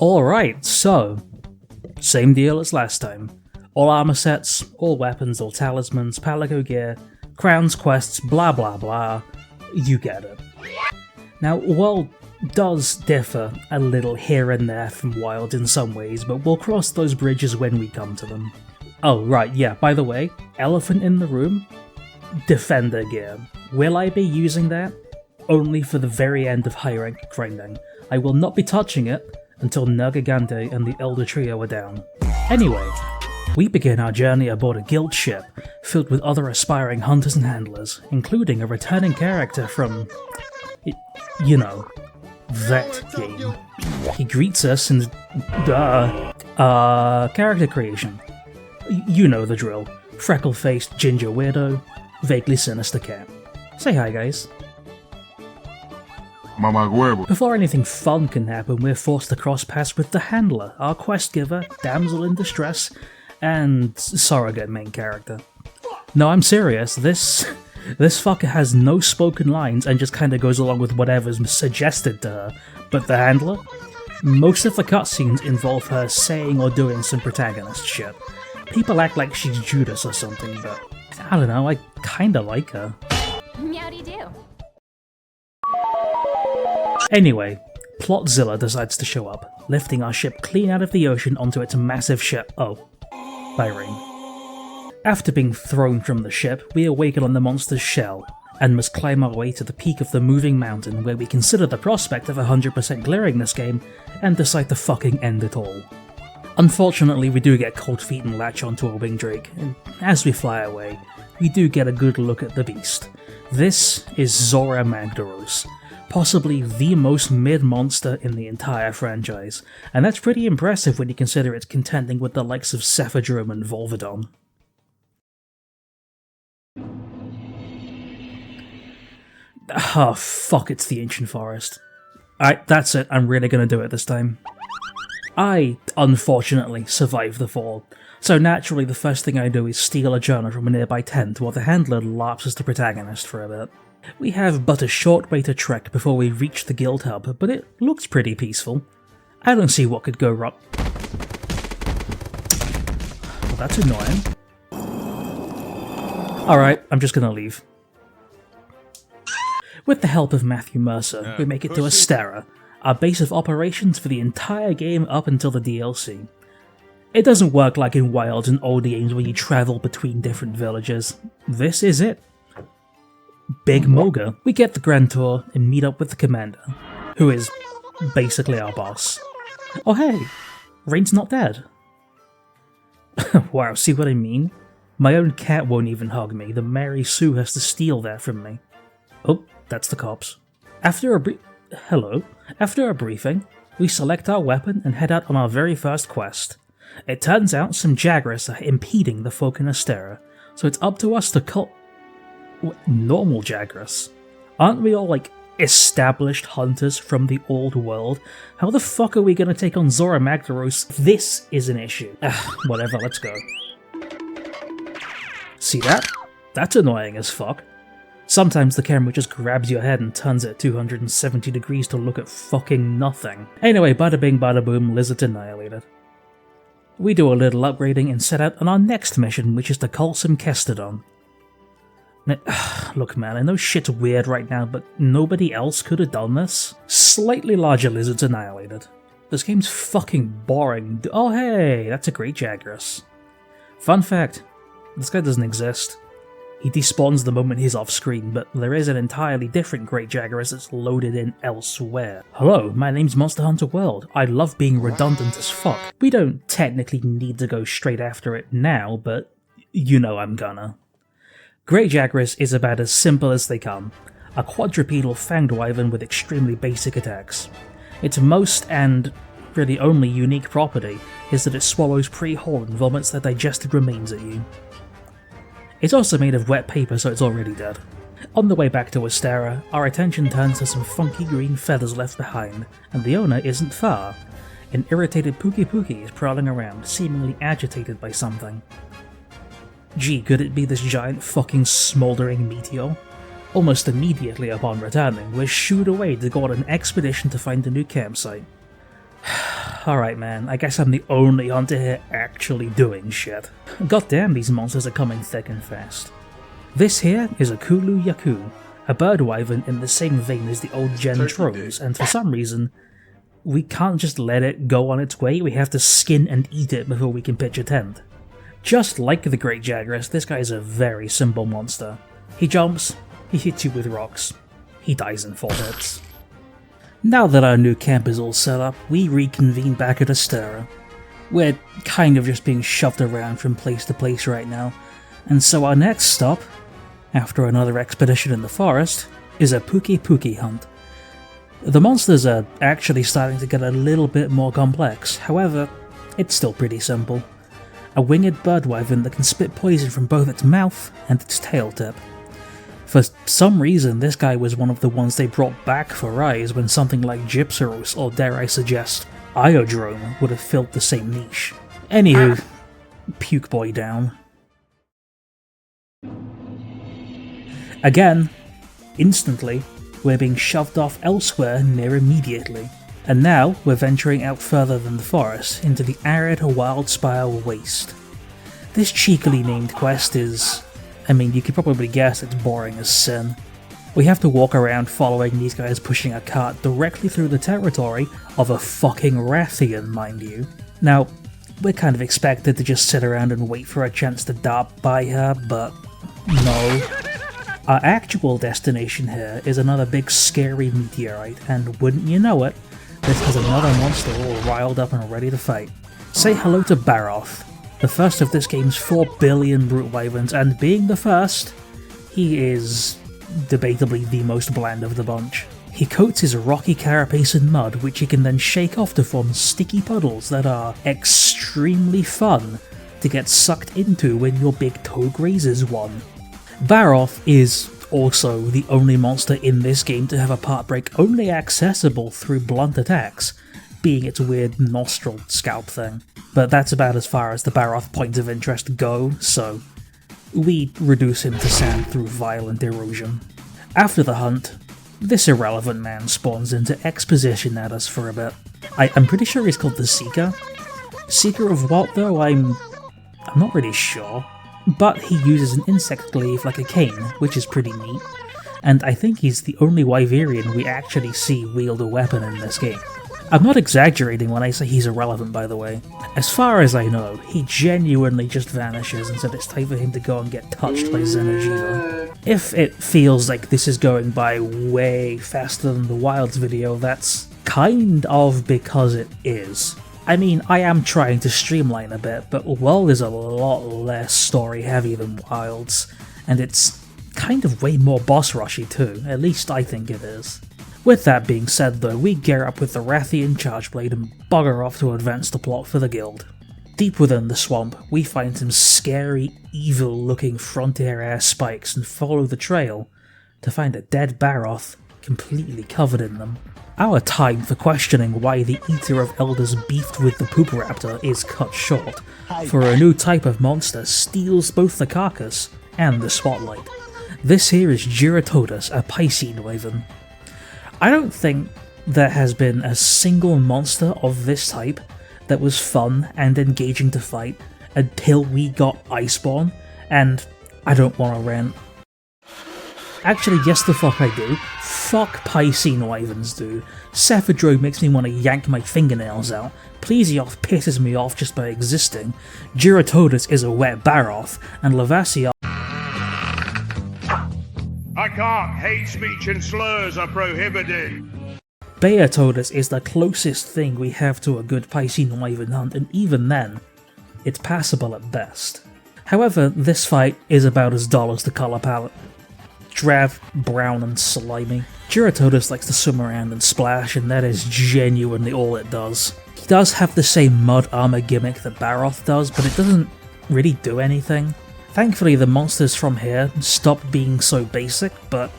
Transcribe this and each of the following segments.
Alright, so, same deal as last time. All armor sets, all weapons, all talismans, palico gear, crowns, quests, blah blah blah, you get it. Now, World does differ a little here and there from Wild in some ways, but we'll cross those bridges when we come to them. Oh right, yeah, by the way, elephant in the room, Defender gear. Will I be using that? Only for the very end of high rank grinding. I will not be touching it until Nergigante and the Elder Trio are down. Anyway, we begin our journey aboard a guild ship filled with other aspiring hunters and handlers, including a returning character from, you know, that game. He greets us in character creation. You know the drill. Freckle-faced ginger weirdo, vaguely sinister cat. Say hi, guys. Mama huevo. Before anything fun can happen, we're forced to cross paths with the Handler, our quest giver, damsel in distress, and surrogate main character. No, I'm serious, this fucker has no spoken lines and just kinda goes along with whatever's suggested to her, but the Handler? Most of the cutscenes involve her saying or doing some protagonist shit. People act like she's Judas or something, but I don't know, I kinda like her. Meowdy-doo. Anyway, Plotzilla decides to show up, lifting our ship clean out of the ocean onto its massive ship. Oh, by rain. After being thrown from the ship, we awaken on the monster's shell, and must climb our way to the peak of the moving mountain where we consider the prospect of 100% clearing this game, and decide to fucking end it all. Unfortunately, we do get cold feet and latch onto a wing drake, and as we fly away, we do get a good look at the beast. This is Zora Magdaros, possibly the most mid-monster in the entire franchise, and that's pretty impressive when you consider it's contending with the likes of Cephadrome and Volvidon. Oh fuck, it's the Ancient Forest. Alright, that's it, I'm really gonna do it this time. I, unfortunately, survived the fall, so naturally the first thing I do is steal a journal from a nearby tent while the Handler larps as the protagonist for a bit. We have but a short way to trek before we reach the guild hub, but it looks pretty peaceful. I don't see what could go wrong. Well, that's annoying. Alright, I'm just gonna leave. With the help of Matthew Mercer, we make it to Astera, our base of operations for the entire game up until the DLC. It doesn't work like in Wild and old games where you travel between different villages. This is it. Big Moga. We get the Grand Tour and meet up with the Commander, who is basically our boss. Oh hey, Rain's not dead. Wow, see what I mean? My own cat won't even hug me, the Mary Sue has to steal that from me. Oh, that's the cops. After a briefing, we select our weapon and head out on our very first quest. It turns out some Jagras are impeding the folk in Astera, so it's up to us to normal Jagras? Aren't we all like established hunters from the old world? How the fuck are we gonna take on Zora Magdaros? This is an issue. Whatever, let's go. See that? That's annoying as fuck. Sometimes the camera just grabs your head and turns it 270 degrees to look at fucking nothing. Anyway, bada bing bada boom, lizard annihilated. We do a little upgrading and set out on our next mission, which is to cull some Kestodon. Look man, I know shit's weird right now, but nobody else could have done this. Slightly larger lizards annihilated. This game's fucking boring. Oh hey, that's a great Jagras. Fun fact, this guy doesn't exist. He despawns the moment he's off screen, but there is an entirely different Great Jagras that's loaded in elsewhere. Hello, my name's Monster Hunter World. I love being redundant as fuck. We don't technically need to go straight after it now, but you know I'm gonna. Great Jagras is about as simple as they come. A quadrupedal fanged wyvern with extremely basic attacks. Its most and really only unique property is that it swallows prey whole and vomits their digested remains at you. It's also made of wet paper, so it's already dead. On the way back to Astera, our attention turns to some funky green feathers left behind, and the owner isn't far. An irritated Pookie Pookie is prowling around, seemingly agitated by something. Gee, could it be this giant fucking smouldering meteor? Almost immediately upon returning, we're shooed away to go on an expedition to find a new campsite. Alright man, I guess I'm the only hunter here actually doing shit. Goddamn, these monsters are coming thick and fast. This here is a Kulu Yaku, a bird wyvern in the same vein as the old gen drones, and for some reason, we can't just let it go on its way, we have to skin and eat it before we can pitch a tent. Just like the Great Jagras, this guy is a very simple monster. He jumps, he hits you with rocks, he dies in 4 hits. Now that our new camp is all set up, we reconvene back at Astera. We're kind of just being shoved around from place to place right now, and so our next stop, after another expedition in the forest, is a Puki Puki hunt. The monsters are actually starting to get a little bit more complex, however, it's still pretty simple. A winged bird wyvern that can spit poison from both its mouth and its tail tip. For some reason, this guy was one of the ones they brought back for Rise when something like Gypsaros, or dare I suggest, Iodrome would have filled the same niche. Anywho, puke boy down. Again, instantly, we're being shoved off elsewhere near immediately. And now, we're venturing out further than the forest, into the arid wild spiral waste. This cheekily named quest is... I mean, you could probably guess it's boring as sin. We have to walk around following these guys pushing a cart directly through the territory of a fucking Rathian, mind you. Now, we're kind of expected to just sit around and wait for a chance to dart by her, but no. Our actual destination here is another big scary meteorite, and wouldn't you know it, this has another monster all riled up and ready to fight. Say hello to Baroth, the first of this game's 4 billion brute wyverns, and being the first, he is debatably the most bland of the bunch. He coats his rocky carapace in mud, which he can then shake off to form sticky puddles that are extremely fun to get sucked into when your big toe grazes one. Baroth is also the only monster in this game to have a part break only accessible through blunt attacks, being its weird nostril scalp thing. But that's about as far as the Baroth points of interest go, so we reduce him to sand through violent erosion. After the hunt, this irrelevant man spawns into exposition at us for a bit. I'm pretty sure he's called the Seeker. Seeker of what though? I'm not really sure. But he uses an insect glaive like a cane, which is pretty neat, and I think he's the only Wyverian we actually see wield a weapon in this game. I'm not exaggerating when I say he's irrelevant, by the way. As far as I know, he genuinely just vanishes until it's time for him to go and get touched by Xeno'jiiva. If it feels like this is going by way faster than the Wilds video, that's kind of because it is. I mean, I am trying to streamline a bit, but World is a lot less story heavy than Wilds, and it's kind of way more boss rushy too, at least I think it is. With that being said though, we gear up with the Rathian Chargeblade and bugger off to advance the plot for the guild. Deep within the swamp, we find some scary, evil-looking frontier air spikes and follow the trail to find a dead Baroth completely covered in them. Our time for questioning why the Eater of Elders beefed with the Poop Raptor is cut short, for a new type of monster steals both the carcass and the spotlight. This here is Giratotus, a Piscine Wyvern. I don't think there has been a single monster of this type that was fun and engaging to fight until we got Iceborne, and I don't want to rant. Actually, yes the fuck I do. Fuck Piscine Wyverns, dude. Cephadro makes me want to yank my fingernails out. Plesioth pisses me off just by existing. Giratotus is a wet Baroth, and Lavasia... I can't. Hate speech and slurs are prohibited. Beatotus is the closest thing we have to a good Piscine Wyvern hunt, and even then, it's passable at best. However, this fight is about as dull as the colour palette. Drab, brown and slimy. Giratotus likes to swim around and splash, and that is genuinely all it does. He does have the same mud armor gimmick that Baroth does, but it doesn't really do anything. Thankfully the monsters from here stop being so basic, but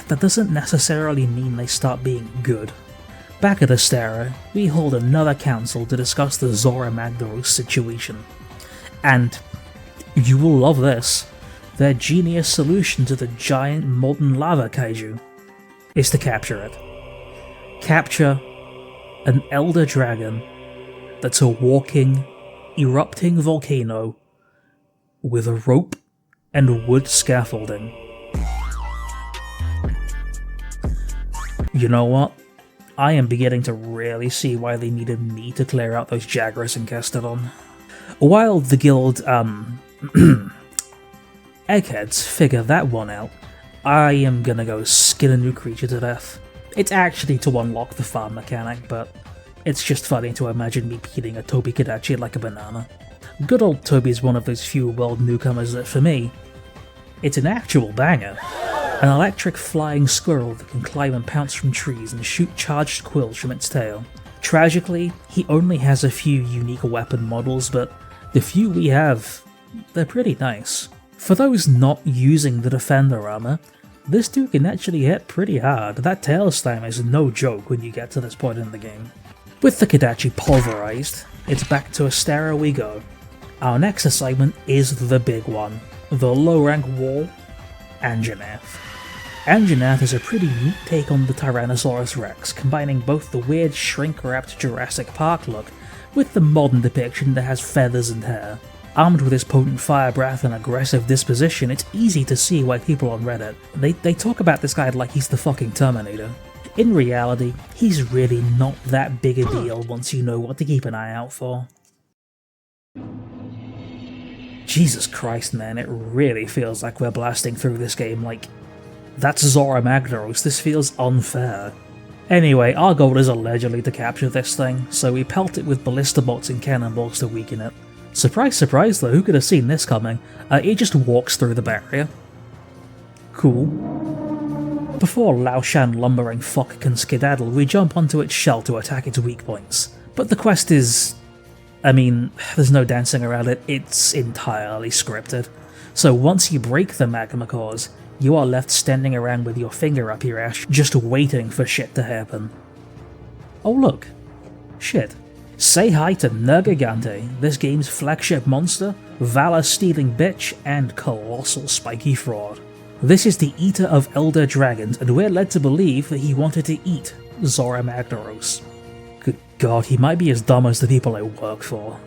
that doesn't necessarily mean they start being good. Back at Astera, we hold another council to discuss the Zora Magdaros situation. And you will love this. Their genius solution to the giant molten lava kaiju is to capture it. Capture an elder dragon that's a walking, erupting volcano with a rope and wood scaffolding. You know what? I am beginning to really see why they needed me to clear out those Jagras in Kestodon. While the guild, eggheads figure that one out, I am gonna go skin a new creature to death. It's actually to unlock the farm mechanic, but it's just funny to imagine me peeling a Toby Kadachi like a banana. Good old Toby's one of those few world newcomers that, for me, it's an actual banger. An electric flying squirrel that can climb and pounce from trees and shoot charged quills from its tail. Tragically, he only has a few unique weapon models, but the few we have, they're pretty nice. For those not using the defender armor, this dude can actually hit pretty hard. That tail slam is no joke when you get to this point in the game. With the Kadachi pulverized, it's back to Astera we go. Our next assignment is the big one, the low-rank wall, Anjanath. Anjanath is a pretty neat take on the Tyrannosaurus Rex, combining both the weird shrink-wrapped Jurassic Park look with the modern depiction that has feathers and hair. Armed with his potent fire breath and aggressive disposition, it's easy to see why people on Reddit, they talk about this guy like he's the fucking Terminator. In reality, he's really not that big a deal once you know what to keep an eye out for. Jesus Christ, man, it really feels like we're blasting through this game like, that's Zora Magdaros, this feels unfair. Anyway, our goal is allegedly to capture this thing, so we pelt it with ballista bolts and cannonballs to weaken it. Surprise, surprise though, who could have seen this coming? It just walks through the barrier. Cool. Before Laoshan lumbering fuck can skedaddle, we jump onto its shell to attack its weak points. But the quest is... I mean, there's no dancing around it, it's entirely scripted. So once you break the magma cores, you are left standing around with your finger up your ass, just waiting for shit to happen. Oh look. Shit. Say hi to Nergigante, this game's flagship monster, valor-stealing bitch, and colossal spiky fraud. This is the Eater of Elder Dragons, and we're led to believe that he wanted to eat Zora Magdaros. Good god, he might be as dumb as the people I work for.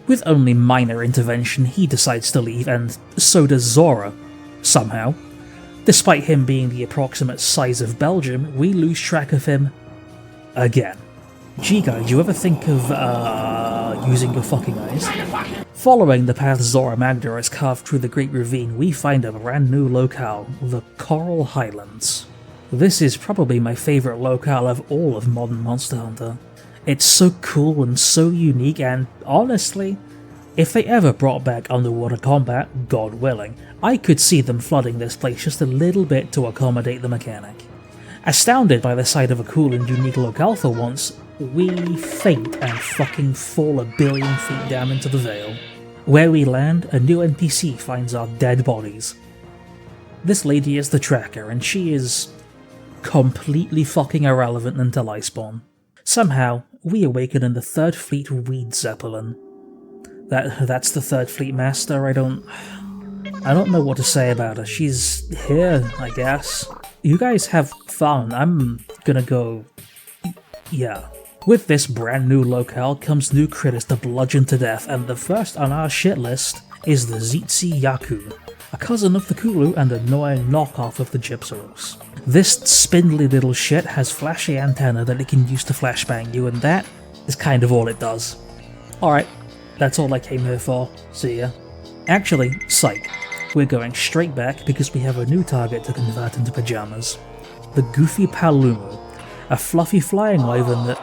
With only minor intervention, he decides to leave, and so does Zora. Somehow. Despite him being the approximate size of Belgium, we lose track of him again. Gee guy, do you ever think of, using your fucking eyes? Following the path Zora Magdaros carved through the Great Ravine, we find a brand new locale, the Coral Highlands. This is probably my favourite locale of all of modern Monster Hunter. It's so cool and so unique, and honestly, if they ever brought back underwater combat, God willing, I could see them flooding this place just a little bit to accommodate the mechanic. Astounded by the sight of a cool and unique locale for once, we faint and fucking fall 1 billion feet down into the Vale. Where we land, a new NPC finds our dead bodies. This lady is the tracker, and she is completely fucking irrelevant until I spawn. Somehow, we awaken in the 3rd Fleet Weed Zeppelin. That's the 3rd Fleet Master, I don't know what to say about her. She's here, I guess. You guys have fun, I'm gonna go... yeah. With this brand new locale comes new critters to bludgeon to death, and the first on our shit list is the Zitzi Yaku, a cousin of the Kulu and annoying knockoff of the Gypsaros. This spindly little shit has flashy antenna that it can use to flashbang you, and that is kind of all it does. Alright, that's all I came here for. See ya. Actually, psych. We're going straight back because we have a new target to convert into pajamas. The Goofy Palumu, a fluffy flying wyvern that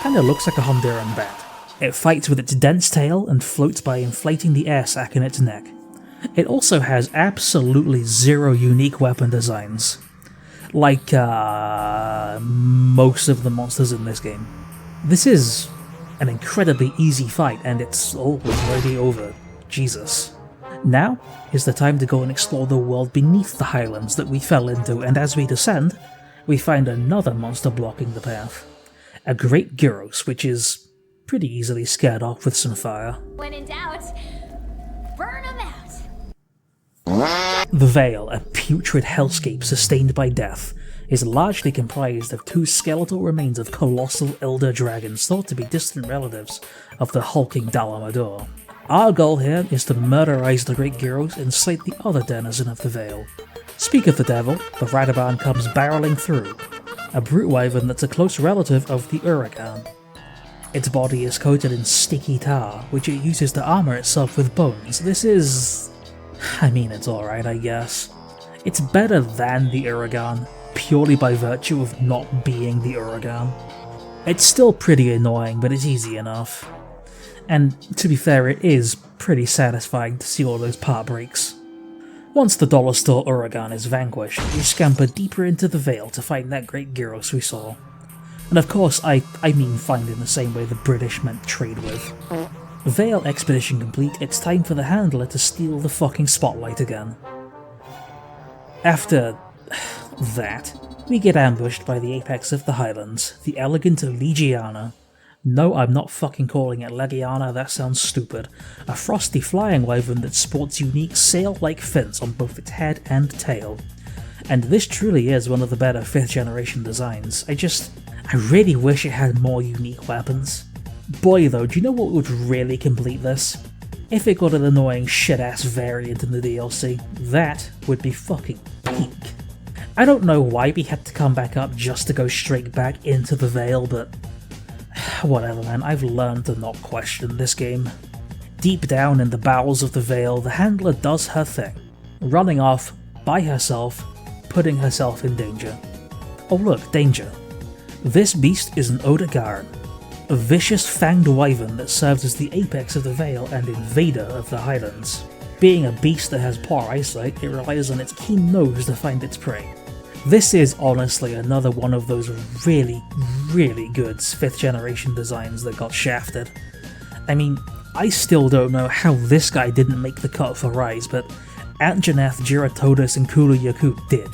kinda looks like a Honduran bat. It fights with its dense tail and floats by inflating the air sac in its neck. It also has absolutely zero unique weapon designs, like most of the monsters in this game. This is an incredibly easy fight, and it's already over. Jesus. Now is the time to go and explore the world beneath the highlands that we fell into, and as we descend, we find another monster blocking the path. A great Gyros, which is pretty easily scared off with some fire. When in doubt, burn 'em out. The Vale, a putrid hellscape sustained by death. is largely comprised of two skeletal remains of colossal elder dragons thought to be distant relatives of the hulking Dalamador. Our goal here is to murderize the Great Gyros and slate the other denizen of the Vale. Speak of the devil, the Radaban comes barreling through, a brute wyvern that's a close relative of the Uragan. Its body is coated in sticky tar, which it uses to armor itself with bones. This is... I mean, it's alright, I guess. It's better than the Uragan, purely by virtue of not being the Uragan. It's still pretty annoying, but it's easy enough. And to be fair, it is pretty satisfying to see all those part breaks. Once the dollar store Uragan is vanquished, we scamper deeper into the Vale to find that great Gyros we saw. And of course, I mean find in the same way the British meant trade with. Vale expedition complete, it's time for the Handler to steal the fucking spotlight again. After that, we get ambushed by the apex of the Highlands, the elegant Legiana. No, I'm not fucking calling it Legiana, that sounds stupid. A frosty flying wyvern that sports unique sail-like fins on both its head and tail. And this truly is one of the better 5th generation designs. I really wish it had more unique weapons. Boy though, do you know what would really complete this? If it got an annoying shit-ass variant in the DLC, that would be fucking peak. I don't know why we had to come back up just to go straight back into the Vale, but whatever man, I've learned to not question this game. Deep down in the bowels of the Vale, the Handler does her thing, running off by herself, putting herself in danger. Oh look, danger. This beast is an Odegaard, a vicious fanged wyvern that serves as the apex of the Vale and invader of the Highlands. Being a beast that has poor eyesight, it relies on its keen nose to find its prey. This is honestly another one of those really, really good 5th generation designs that got shafted. I mean, I still don't know how this guy didn't make the cut for Rise, but Antjanath, Giratotus and Kulu Yakut did.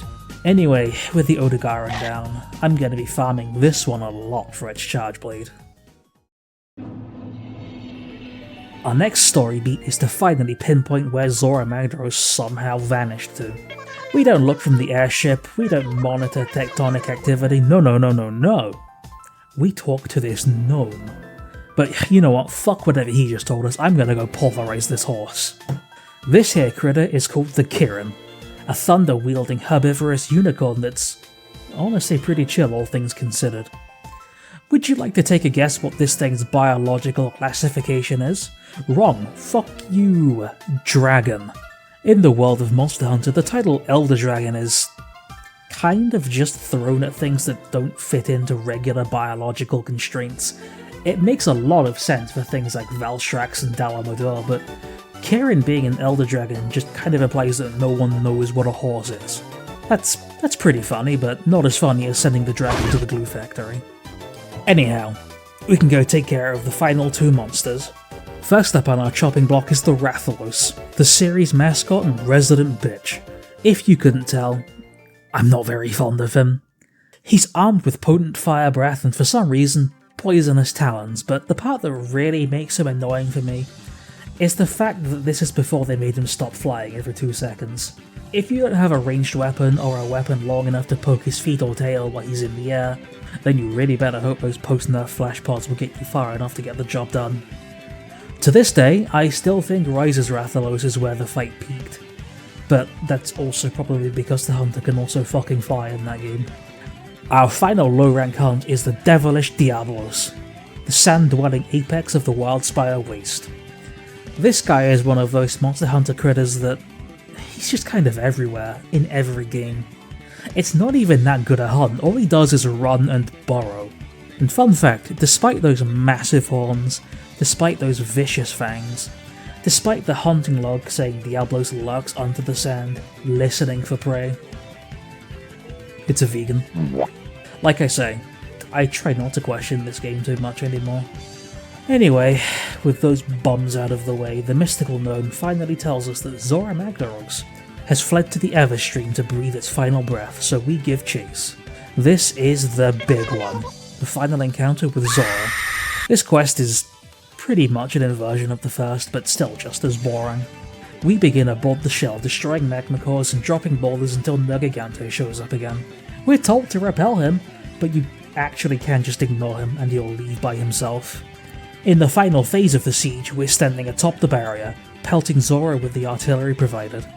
Anyway, with the Odegaard down, I'm going to be farming this one a lot for its charge blade. Our next story beat is to finally pinpoint where Zora Magdaros somehow vanished to. We don't look from the airship, we don't monitor tectonic activity, no. We talk to this gnome. But you know what, fuck whatever he just told us, I'm gonna go pulverize this horse. This here critter is called the Kirin, a thunder-wielding herbivorous unicorn that's honestly pretty chill all things considered. Would you like to take a guess what this thing's biological classification is? Wrong. Fuck you, dragon. In the world of Monster Hunter, the title Elder Dragon is kind of just thrown at things that don't fit into regular biological constraints. It makes a lot of sense for things like Valstrax and Dalamador, but Kirin being an Elder Dragon just kind of implies that no one knows what a horse is. That's pretty funny, but not as funny as sending the dragon to the glue factory. Anyhow, we can go take care of the final 2 monsters. First up on our chopping block is the Rathalos, the series mascot and resident bitch. If you couldn't tell, I'm not very fond of him. He's armed with potent fire breath and for some reason, poisonous talons, but the part that really makes him annoying for me is the fact that this is before they made him stop flying every 2 seconds. If you don't have a ranged weapon or a weapon long enough to poke his feet or tail while he's in the air, then you really better hope those post-nerf flash pods will get you far enough to get the job done. To this day, I still think Rise's Rathalos is where the fight peaked, but that's also probably because the hunter can also fucking fly in that game. Our final low-rank hunt is the devilish Diablos, the sand-dwelling apex of the Wildspire Waste. This guy is one of those Monster Hunter critters that he's just kind of everywhere, in every game. It's not even that good a hunt, all he does is run and burrow. And fun fact, despite those massive horns, despite those vicious fangs, despite the hunting log saying Diablos lurks under the sand, listening for prey, it's a vegan. Like I say, I try not to question this game too much anymore. Anyway, with those bums out of the way, the mystical gnome finally tells us that Zora Magdaros has fled to the Everstream to breathe its final breath, so we give chase. This is the big one, the final encounter with Zora. This quest is pretty much an inversion of the first, but still just as boring. We begin aboard the shell, destroying magma cores and dropping boulders until Nergigante shows up again. We're told to repel him, but you actually can just ignore him and he'll leave by himself. In the final phase of the siege, we're standing atop the barrier, pelting Zora with the artillery provided.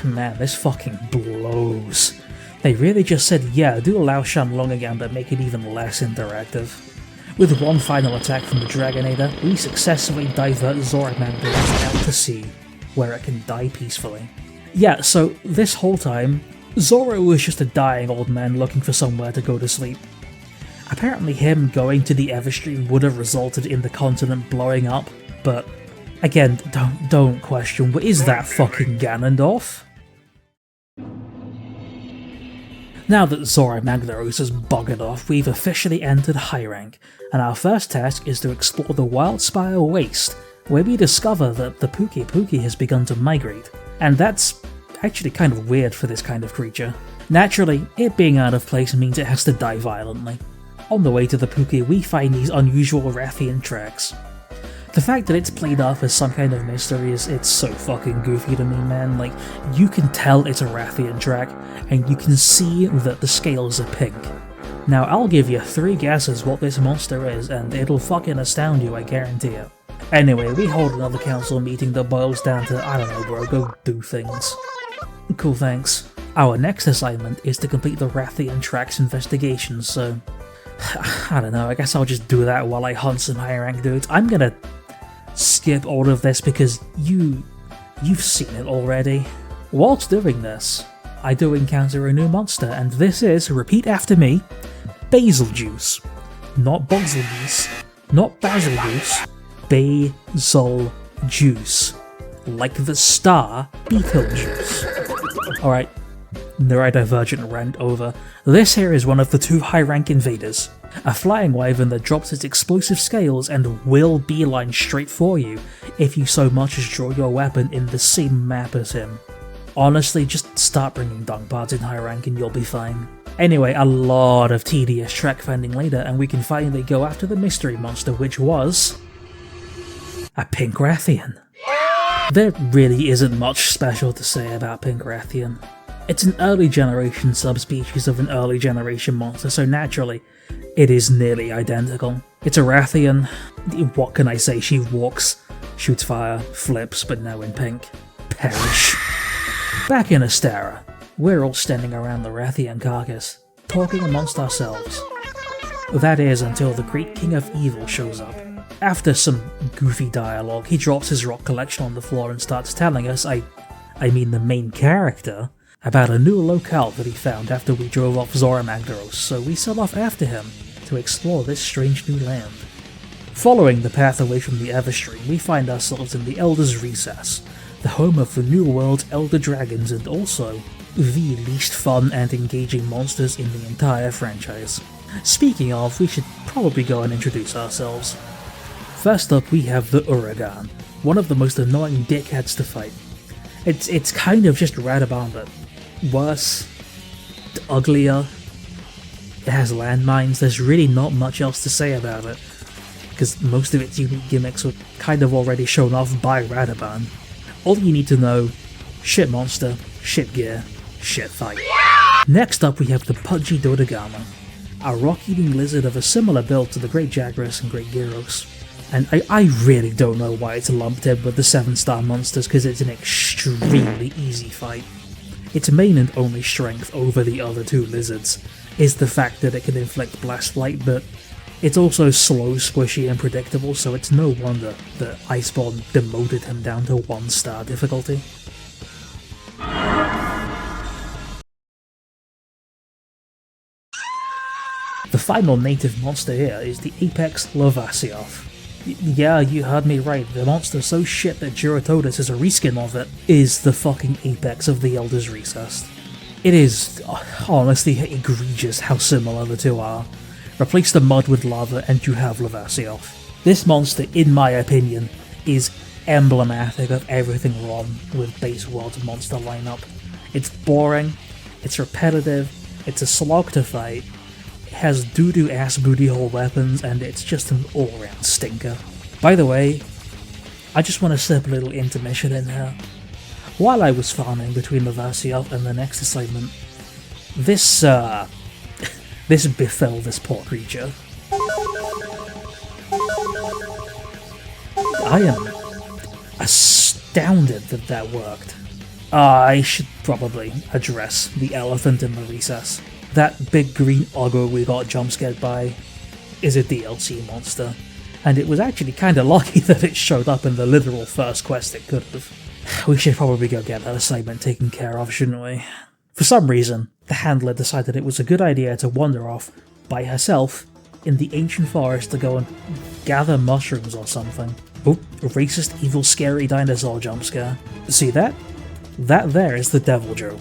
Man, this fucking blows. They really just said, yeah, do allow Shanlong again, but make it even less interactive. With one final attack from the Dragonator, we successfully divert Zora Magdaros out to sea, where it can die peacefully. Yeah, so this whole time, Zora was just a dying old man looking for somewhere to go to sleep. Apparently him going to the Everstream would have resulted in the continent blowing up, but again, don't question, is that fucking Ganondorf? Now that Zora Magdaros has buggered off, we've officially entered High Rank, and our first task is to explore the Wildspire Waste, where we discover that the Puki has begun to migrate, and that's actually kind of weird for this kind of creature. Naturally, it being out of place means it has to die violently. On the way to the Puki, we find these unusual Rathian tracks. The fact that it's played off as some kind of mystery it's so fucking goofy to me, man. Like, you can tell it's a Rathian track, and you can see that the scales are pink. Now, I'll give you 3 guesses what this monster is, and it'll fucking astound you, I guarantee it. Anyway, we hold another council meeting that boils down to, I don't know bro, go do things. Cool, thanks. Our next assignment is to complete the Rathian tracks investigation, so I don't know, I guess I'll just do that while I hunt some higher rank dudes. I'm gonna skip all of this because you've seen it already. Whilst doing this, I do encounter a new monster, and this is, repeat after me, Basil Juice. Not Basil Juice, not Basil Juice, Basil Juice. Like the star Beetlejuice. Alright, neurodivergent rant over. This here is one of the 2 high-rank invaders. A flying wyvern that drops its explosive scales and will beeline straight for you if you so much as draw your weapon in the same map as him. Honestly, just start bringing dung parts in high rank and you'll be fine. Anyway, a lot of tedious track finding later, and we can finally go after the mystery monster, which was a pink Rathian. There really isn't much special to say about pink Rathian. It's an early generation subspecies of an early generation monster, so naturally, it is nearly identical. It's a Rathian. What can I say? She walks, shoots fire, flips, but now in pink. Perish. Back in Astara, we're all standing around the Rathian carcass, talking amongst ourselves. That is until the Great King of Evil shows up. After some goofy dialogue, he drops his rock collection on the floor and starts telling us, I mean the main character, about a new locale that he found after we drove off Zora Magdaros, so we set off after him to explore this strange new land. Following the path away from the Everstream, we find ourselves in the Elder's Recess, the home of the New World's Elder Dragons and also the least fun and engaging monsters in the entire franchise. Speaking of, we should probably go and introduce ourselves. First up we have the Uragan, one of the most annoying dickheads to fight. It's kind of just Radaban, but worse, uglier. It has landmines. There's really not much else to say about it, because most of its unique gimmicks were kind of already shown off by Radaban. All you need to know, shit monster, shit gear, shit fight. Next up we have the Pudgy Dodogama, a rock-eating lizard of a similar build to the Great Jagras and Great Gyros. And I really don't know why it's lumped in with the 7-star monsters, because it's an extremely easy fight. Its main and only strength over the other 2 lizards is the fact that it can inflict blast light, but it's also slow, squishy, and predictable, so it's no wonder that Iceborne demoted him down to 1-star difficulty. The final native monster here is the Apex Lavasioth. Yeah, you heard me right, the monster so shit that Juratotus is a reskin of it is the fucking apex of the Elder's Recess. It is honestly egregious how similar the 2 are. Replace the mud with lava and you have Lavasioth. This monster, in my opinion, is emblematic of everything wrong with base world's monster lineup. It's boring, it's repetitive, it's a slog to fight, it has doo-doo ass booty hole weapons, and it's just an all-round stinker. By the way, I just want to slip a little intermission in here. While I was farming between the Vasioth and the next assignment, this befell this poor creature. I am astounded that that worked. I should probably address the elephant in the recess. That big green ogre we got jumpscared by is a DLC monster, and it was actually kinda lucky that it showed up in the literal first quest it could have. We should probably go get that assignment taken care of, shouldn't we? For some reason, the handler decided it was a good idea to wander off by herself in the ancient forest to go and gather mushrooms or something. Oh, a racist, evil, scary dinosaur jumpscare. See that? That there is the Devil Joe,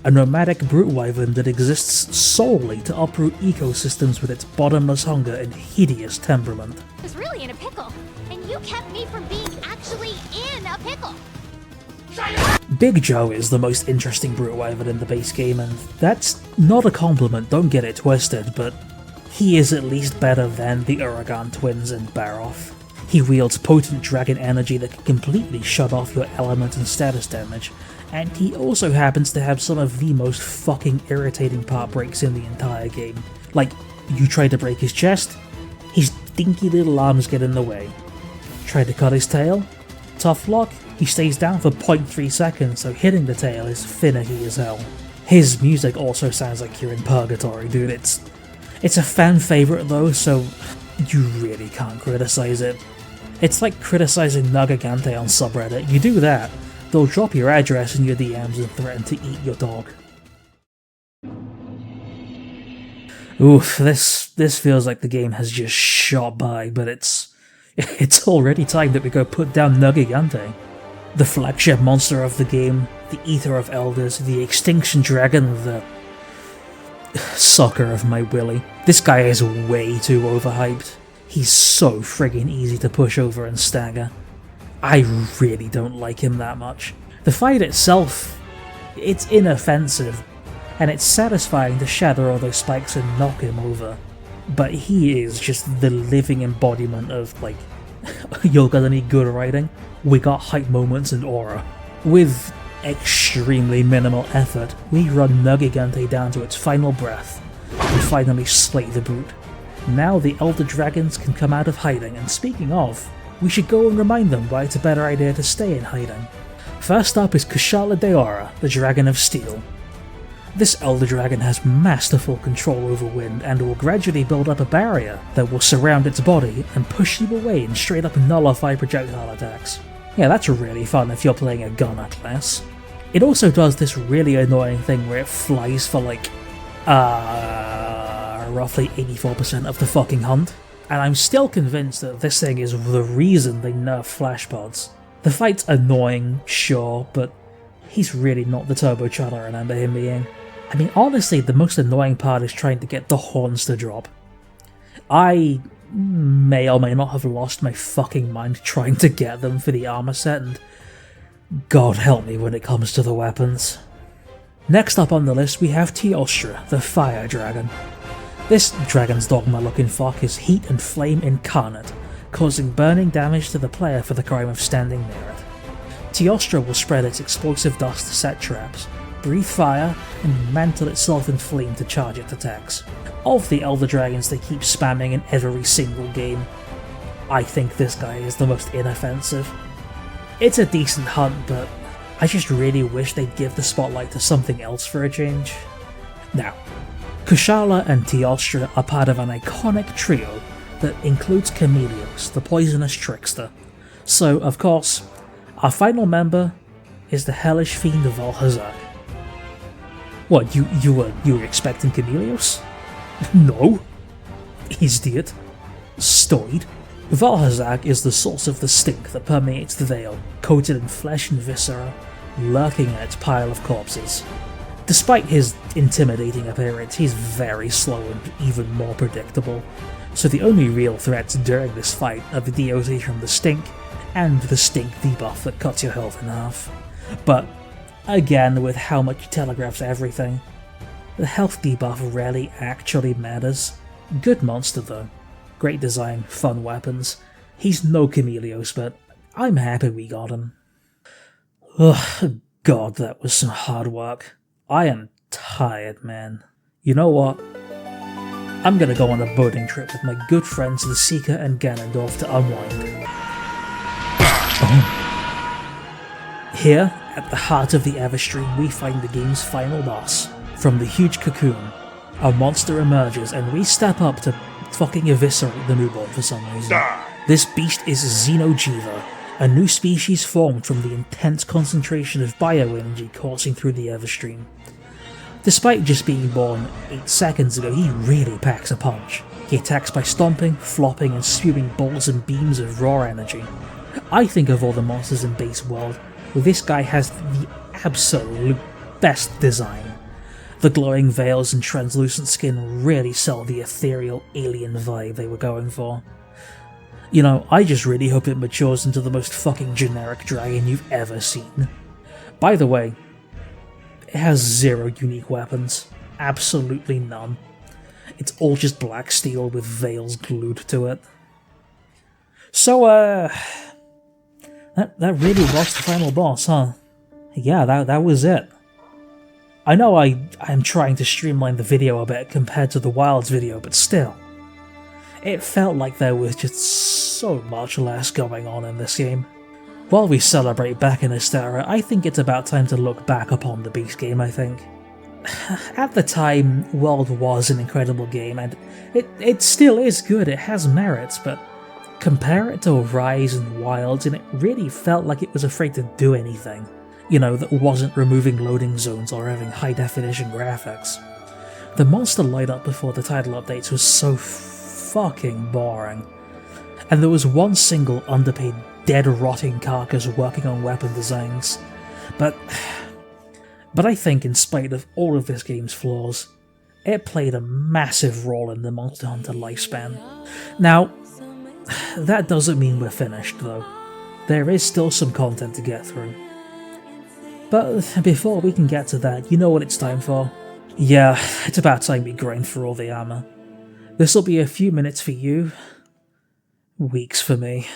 a nomadic brute wyvern that exists solely to uproot ecosystems with its bottomless hunger and hideous temperament. I was really in a pickle, and you kept me from being actually in a pickle. Big Joe is the most interesting brute wyvern in the base game, and that's not a compliment, don't get it twisted, but he is at least better than the Uragan twins and Baroth. He wields potent dragon energy that can completely shut off your element and status damage, and he also happens to have some of the most fucking irritating part breaks in the entire game. Like, you try to break his chest, his dinky little arms get in the way. Try to cut his tail, tough luck, he stays down for 0.3 seconds, so hitting the tail is finicky as hell. His music also sounds like you're in purgatory, dude. It's a fan favourite though, so you really can't criticize it. It's like criticizing Nagagante on subreddit. You do that, they'll drop your address in your DMs and threaten to eat your dog. Oof, this feels like the game has just shot by, but it's already time that we go put down Nagagante. The flagship monster of the game, the Eater of Elders, the Extinction Dragon, the sucker of my willy. This guy is way too overhyped. He's so friggin' easy to push over and stagger. I really don't like him that much. The fight itself, it's inoffensive, and it's satisfying to shatter all those spikes and knock him over. But he is just the living embodiment of, like, you're gonna need good writing. We got hype moments and aura. With extremely minimal effort, we run Nagagante down to its final breath, and finally slay the brute. Now the Elder Dragons can come out of hiding, and speaking of, we should go and remind them why it's a better idea to stay in hiding. First up is Kushala Deora, the Dragon of Steel. This Elder Dragon has masterful control over wind and will gradually build up a barrier that will surround its body and push you away and straight up nullify projectile attacks. Yeah, that's really fun if you're playing a gunner class. It also does this really annoying thing where it flies for like, roughly 84% of the fucking hunt, and I'm still convinced that this thing is the reason they nerf flash pods. The fight's annoying, sure, but he's really not the turbocharger I remember him being. I mean, honestly, the most annoying part is trying to get the horns to drop. I may or may not have lost my fucking mind trying to get them for the armor set, and God help me when it comes to the weapons. Next up on the list we have Teostra, the Fire Dragon. This Dragon's Dogma looking fuck is heat and flame incarnate, causing burning damage to the player for the crime of standing near it. Teostra will spread its explosive dust to set traps, breathe fire, and mantle itself in flame to charge its attacks. Of the Elder Dragons they keep spamming in every single game, I think this guy is the most inoffensive. It's a decent hunt, but I just really wish they'd give the spotlight to something else for a change. Now, Kushala and Teostra are part of an iconic trio that includes Chameleos, the poisonous trickster. So, of course, our final member is the hellish fiend Valhazak. What, you were expecting Chameleos? No. Idiot. Stoid. Valhazak is the source of the stink that permeates the Vale, coated in flesh and viscera, lurking in its pile of corpses. Despite his intimidating appearance, he's very slow and even more predictable, so the only real threats during this fight are the DOC from the stink, and the stink debuff that cuts your health in half. But, again, with how much he telegraphs everything, the health debuff rarely actually matters. Good monster though. Great design, fun weapons. He's no Chameleos, but I'm happy we got him. Ugh, God, that was some hard work. I am tired, man. You know what? I'm gonna go on a boating trip with my good friends the Seeker and Ganondorf to unwind. Here, at the heart of the Everstream, we find the game's final boss. From the huge cocoon, a monster emerges and we step up to fucking eviscerate the newborn for some reason. This beast is Xenojiva, a new species formed from the intense concentration of bioenergy coursing through the Everstream. Despite just being born 8 seconds ago, he really packs a punch. He attacks by stomping, flopping, and spewing bolts and beams of raw energy. I think of all the monsters in Base World, this guy has the absolute best design. The glowing veils and translucent skin really sell the ethereal alien vibe they were going for. You know, I just really hope it matures into the most fucking generic dragon you've ever seen. By the way, it has 0 unique weapons. Absolutely none. It's all just black steel with veils glued to it. So, that really was the final boss, huh? Yeah, that was it. I know I'm trying to streamline the video a bit compared to the Wilds video, but still. It felt like there was just so much less going on in this game. While we celebrate back in Astera, I think it's about time to look back upon the Beast game, I think. At the time, World was an incredible game, and it still is good, it has merits, but compare it to Rise and Wilds, and it really felt like it was afraid to do anything. You know, that wasn't removing loading zones or having high-definition graphics. The monster lineup before the title updates was so fucking boring. And there was one single underpaid dead rotting carcass working on weapon designs. But I think in spite of all of this game's flaws, it played a massive role in the Monster Hunter lifespan. Now, that doesn't mean we're finished though. There is still some content to get through. But before we can get to that, you know what it's time for? Yeah, it's about time we grind through all the armor. This'll be a few minutes for you, weeks for me.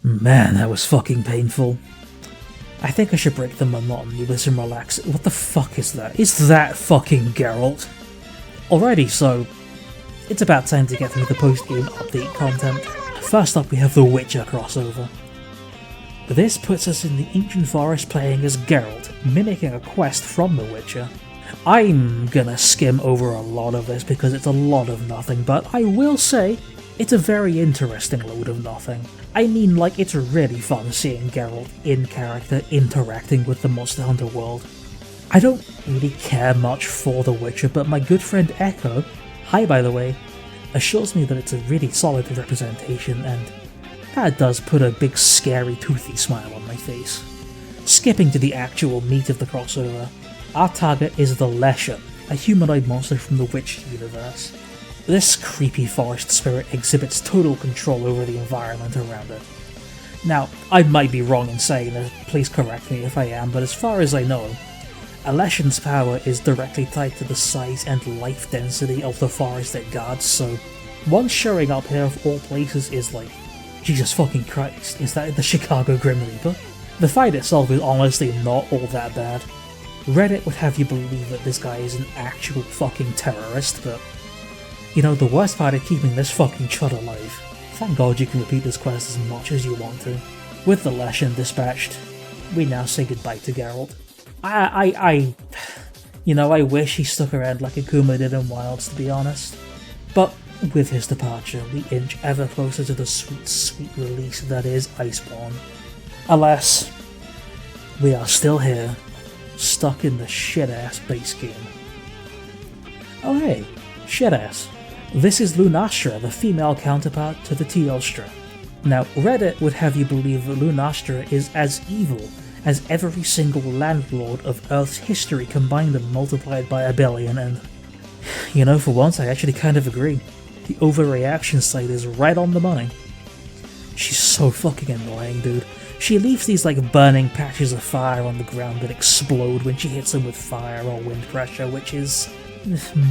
Man, that was fucking painful. I think I should break the monotony with some relax. What the fuck is that? Is that fucking Geralt? Alrighty, so it's about time to get through the post-game update content. First up we have the Witcher crossover. This puts us in the ancient forest playing as Geralt, mimicking a quest from The Witcher. I'm gonna skim over a lot of this because it's a lot of nothing, but I will say it's a very interesting load of nothing. I mean, like, it's really fun seeing Geralt in character interacting with the Monster Hunter world. I don't really care much for The Witcher, but my good friend Echo, hi by the way, assures me that it's a really solid representation, and that does put a big scary toothy smile on my face. Skipping to the actual meat of the crossover, our target is the Leshen, a humanoid monster from the Witcher universe. This creepy forest spirit exhibits total control over the environment around it. Now, I might be wrong in saying this, please correct me if I am, but as far as I know, a Leshen's power is directly tied to the size and life density of the forest it guards, so one showing up here of all places is like, Jesus fucking Christ, is that the Chicago Grim Reaper? The fight itself is honestly not all that bad. Reddit would have you believe that this guy is an actual fucking terrorist, but you know, the worst part of keeping this fucking chud alive. Thank God you can repeat this quest as much as you want to. With the Leshen dispatched, we now say goodbye to Geralt. You know, I wish he stuck around like Akuma did in Wilds, to be honest. But with his departure, we inch ever closer to the sweet, sweet release that is Iceborne. Alas, we are still here, stuck in the shit-ass base game. Oh hey, shit-ass. This is Lunastra, the female counterpart to the Teostra. Now, Reddit would have you believe that Lunastra is as evil as every single landlord of Earth's history combined and multiplied by a billion, and you know, for once I actually kind of agree. The overreaction site is right on the money. She's so fucking annoying, dude. She leaves these like burning patches of fire on the ground that explode when she hits them with fire or wind pressure, which is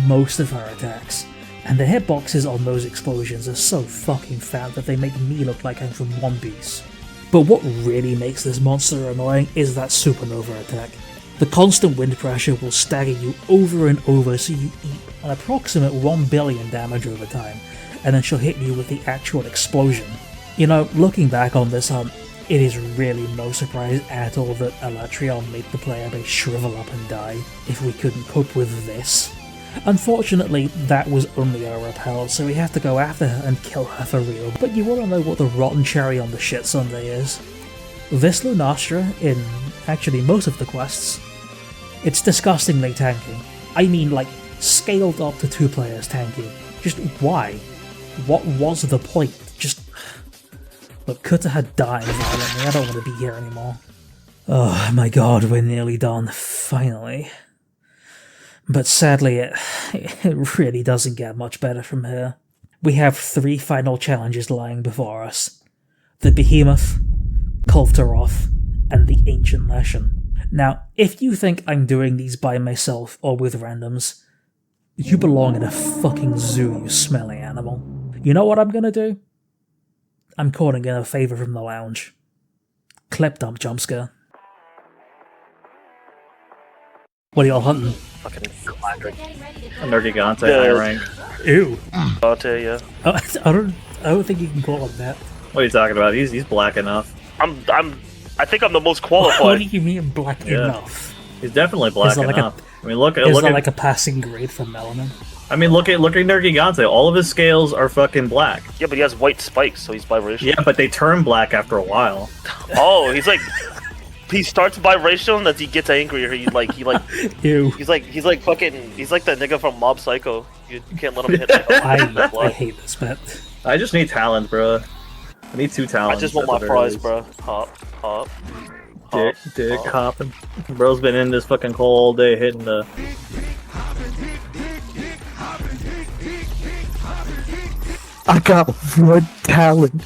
most of her attacks. And the hitboxes on those explosions are so fucking fat that they make me look like I'm from One Piece. But what really makes this monster annoying is that supernova attack. The constant wind pressure will stagger you over and over so you eat an approximate 1 billion damage over time, and then she'll hit you with the actual explosion. You know, looking back on this hunt, it is really no surprise at all that Elatrion made the player base shrivel up and die if we couldn't cope with this. Unfortunately, that was only our repel, so we have to go after her and kill her for real, but you wanna know what the rotten cherry on the shit sundae is? This Lunastra, in actually most of the quests, it's disgustingly tanky. I mean, like, scaled up to 2 players tanky. Just why? What was the point? Just... Look, Kuta had died violently, I don't want to be here anymore. Oh my god, we're nearly done, finally. But sadly, it really doesn't get much better from here. We have 3 final challenges lying before us. The Behemoth, Kulftaroth, and the Ancient Leshen. Now, if you think I'm doing these by myself or with randoms, you belong in a fucking zoo, you smelly animal. You know what I'm gonna do? I'm calling in a favour from the lounge. Clip dump jump scare. What are y'all hunting? Fucking a Nergigante high rank. Ew. Dante, yeah. I don't think you can call him that. What are you talking about? He's black enough. I think I'm the most What qualified. do you mean black enough? He's definitely black Is that enough. I mean, look Is at that like a passing grade for melanin? I mean, look at Nergigante. All of his scales are fucking black. Yeah, but he has white spikes, so he's biracial. Yeah, but they turn black after a while. Oh, he's like, he starts biracial and as he gets angrier, he Ew. he's like the nigga from Mob Psycho. You can't let him hit. I hate this bit. I just need talent, bro. I need 2 talents. I just want my fries, bro. Hop. Dick hopping. Bro's been in this fucking hole all day hitting the... I got 1 talent.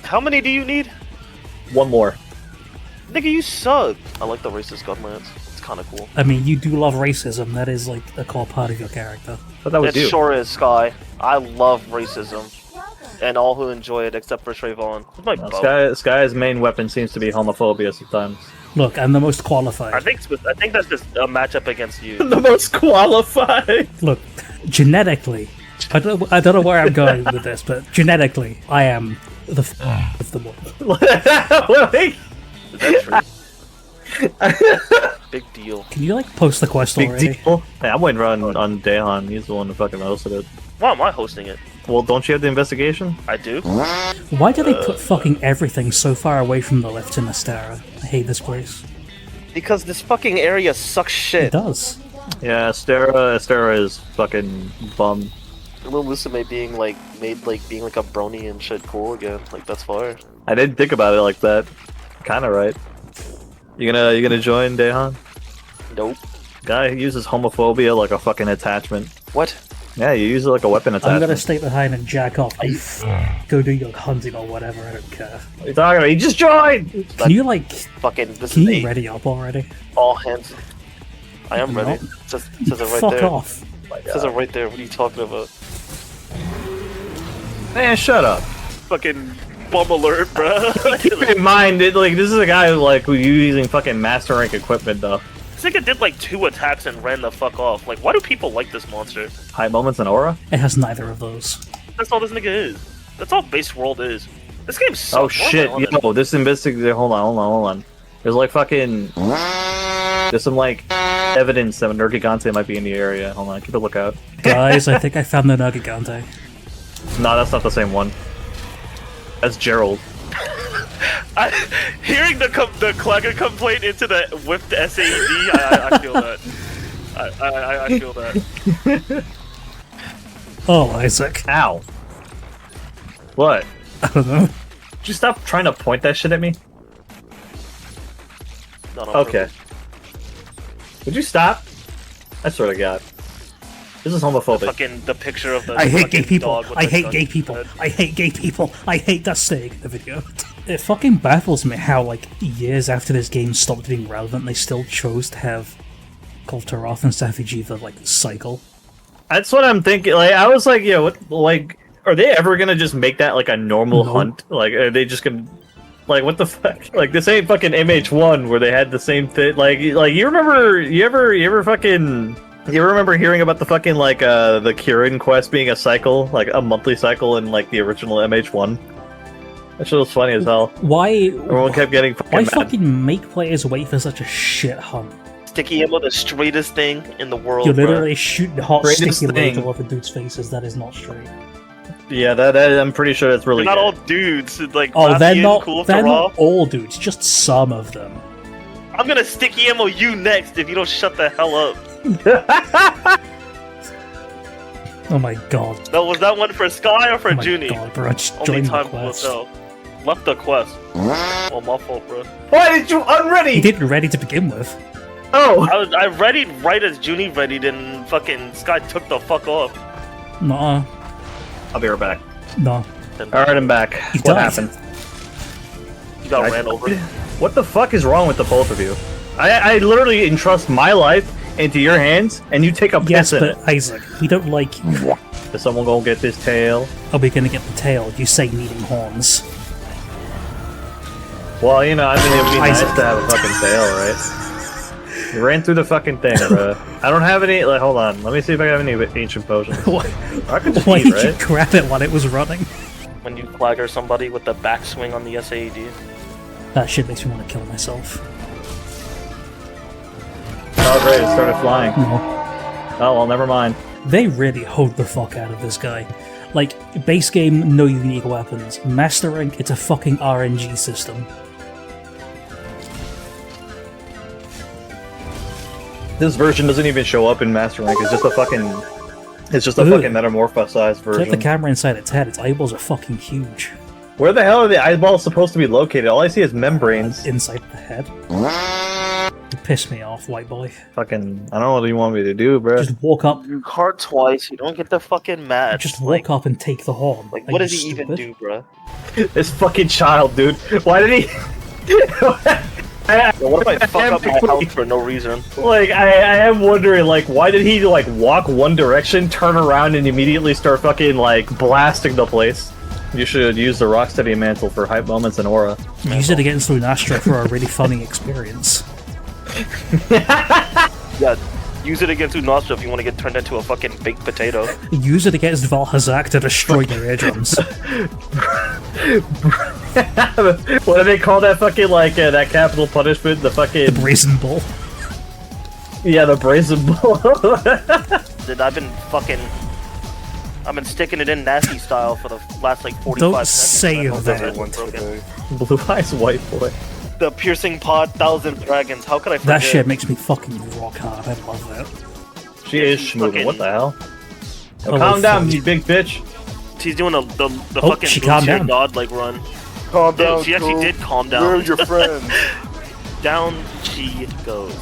How many do you need? 1 more. Nigga, you suck. I like the racist gun lance. It's kind of cool. I mean, you do love racism. That is like a core part of your character. But that was It you. sure is, Sky. I love racism. and all who enjoy it except for Trayvon. Where's my bow? Sky's main weapon seems to be homophobia sometimes. Look, I'm the most qualified. I think that's just a matchup against you. The most qualified. Look, genetically, I don't know where I'm going with this, but genetically, I am the of the month. Like, Is that true? Big deal. Can you like post the quest big already? deal. Hey, I'm waiting on Dahan. He's the one who fucking hosted it. Why am I hosting it? Well, don't you have the investigation? I do. Why do they put fucking everything so far away from the lift in Astera? I hate this place. Because this fucking area sucks shit. It does. Yeah, Astera is fucking bum. Lil Musume being like being like a brony and shit cool again. Like that's fire. I didn't think about it like that. Kinda right. You gonna join Dahan? Nope. Guy who uses homophobia like a fucking attachment. What? Yeah, you use it like a weapon I'm attachment. gonna stay behind and jack off. Go do your hunting or whatever, I don't care. What are you talking about? You just joined! Can you like, Fucking this can is you ready up already? all hands. I am ready. No. It says it right Fuck there. off. It says it right there. What are you talking about? Man, shut up. Fucking bum alert, bruh. Keep in mind, this is a guy who's using fucking master rank equipment though. This nigga did like 2 attacks and ran the fuck off. Like, why do people like this monster? High moments and aura? It has neither of those. That's all this nigga is. That's all base world is. This game sucks. Oh shit, yo, this investigator, hold on. There's like fucking... There's some like evidence that Nergigante might be in the area. Hold on, keep a lookout. Guys, I think I found the Nagigante. No, that's not the same one. That's Gerald. Hearing the Clagger complaint into the whipped SAED, I feel that. I feel that. Oh, Isaac. Ow. What? I don't know. Did you stop trying to point that shit at me? No, Okay. Would you stop? I swear to God. This is homophobic. Fucking the picture of the I hate fucking gay people. dog with I the hate gun gay in his people. head. I hate gay people. I hate that saying in the video. It fucking baffles me how, like, years after this game stopped being relevant, they still chose to have Kultaroth and Safijiva, like, cycle. That's what I'm thinking. Like, I was like, yeah, what? Like, are they ever gonna just make that like a normal No. hunt? Like, are they just gonna? Like, what the fuck? Like, this ain't fucking MH1 where they had the same thing. Like you remember? You ever fucking? You ever remember hearing about the fucking like the Kirin quest being a cycle, like a monthly cycle in like the original MH1? That shit was funny as hell. Why? Everyone kept getting fucking Why mad. fucking make players wait for such a shit hunt? Sticky ammo, the straightest thing in the world. You're bro. literally shooting hot Greatest sticky thing. ladle off a dude's faces. That is not straight. Yeah, that I'm pretty sure that's really. They're not good. all dudes. Like, Oh, they're Matthew, not. Cool They're Raw. not all dudes. Just some of them. I'm gonna sticky ammo you next if you don't shut the hell up. Oh my god. No, was that one for Sky or for Oh my Junie? god, bro. I just Only joined the time will quest. tell. Left the quest. Oh, my fault, bro. Why did you unready? He didn't ready to begin with. Oh. I readied right as Junie readied, and fucking Sky took the fuck off. Nuh-uh. I'll be right back. No. Alright, I'm back. You What died. happened? You got ran over. What the fuck is wrong with the both of you? I literally entrust my life into your hands, and you take a Yes, piss in but Isaac, we don't like you. it. Is someone gonna get this tail? Are we gonna get the tail? You say needing horns. Well, you know, I mean, it'd be nice Isaac. to have a fucking tail, right? You ran through the fucking thing, bro. I don't have any. Like, hold on. Let me see if I have any ancient potions. Why I could just why eat, did you right? grab it while it was running? When you clagger somebody with the backswing on the SAED. That shit makes me want to kill myself. Oh, great! It started flying. No. Oh well, never mind. They really hoed the fuck out of this guy. Like, base game, no unique weapons. Master rank, it's a fucking RNG system. This version doesn't even show up in Master Rank. It's just a fucking. It's just a Ugh. fucking metamorphosized Check the version. camera inside its head, its eyeballs are fucking huge. Where the hell are the eyeballs supposed to be located? All I see is membranes. Inside the head. You piss me off, white boy. Fucking, I don't know what you want me to do, bro. Just walk up, You card twice, you don't get the fucking match. just walk up and take the horn. Like, Are what you does he even stupid? do, bro? This fucking child, dude. Why did he? What if I fuck up my quickly- health for no reason? Like, I am wondering, like, why did he, like, walk one direction, turn around, and immediately start fucking, like, blasting the place? You should use the Rocksteady mantle for hype moments and aura. Use it against Lunastra for a really funny experience. Yeah, use it against Unostra if you want to get turned into a fucking baked potato. Use it against Valhazak to destroy your eardrums. What do they call that fucking, like, that capital punishment? The fucking... The Brazen Bull. Yeah, the Brazen Bull. Dude, I've been sticking it in nasty style for the last like 45 Don't seconds. say I that. hope it's broken. Blue Eyes White Boy. The piercing pod, 1,000 dragons. How could I forget? That shit makes me fucking rock hard. I love that. She is schmoovin', what the hell? Oh, Calm down, fuck. you big bitch. She's doing the Oh, fucking she calmed down. god like run. Calm Dude, down, she actually Cole. did calm down. We're your friends. Down she goes.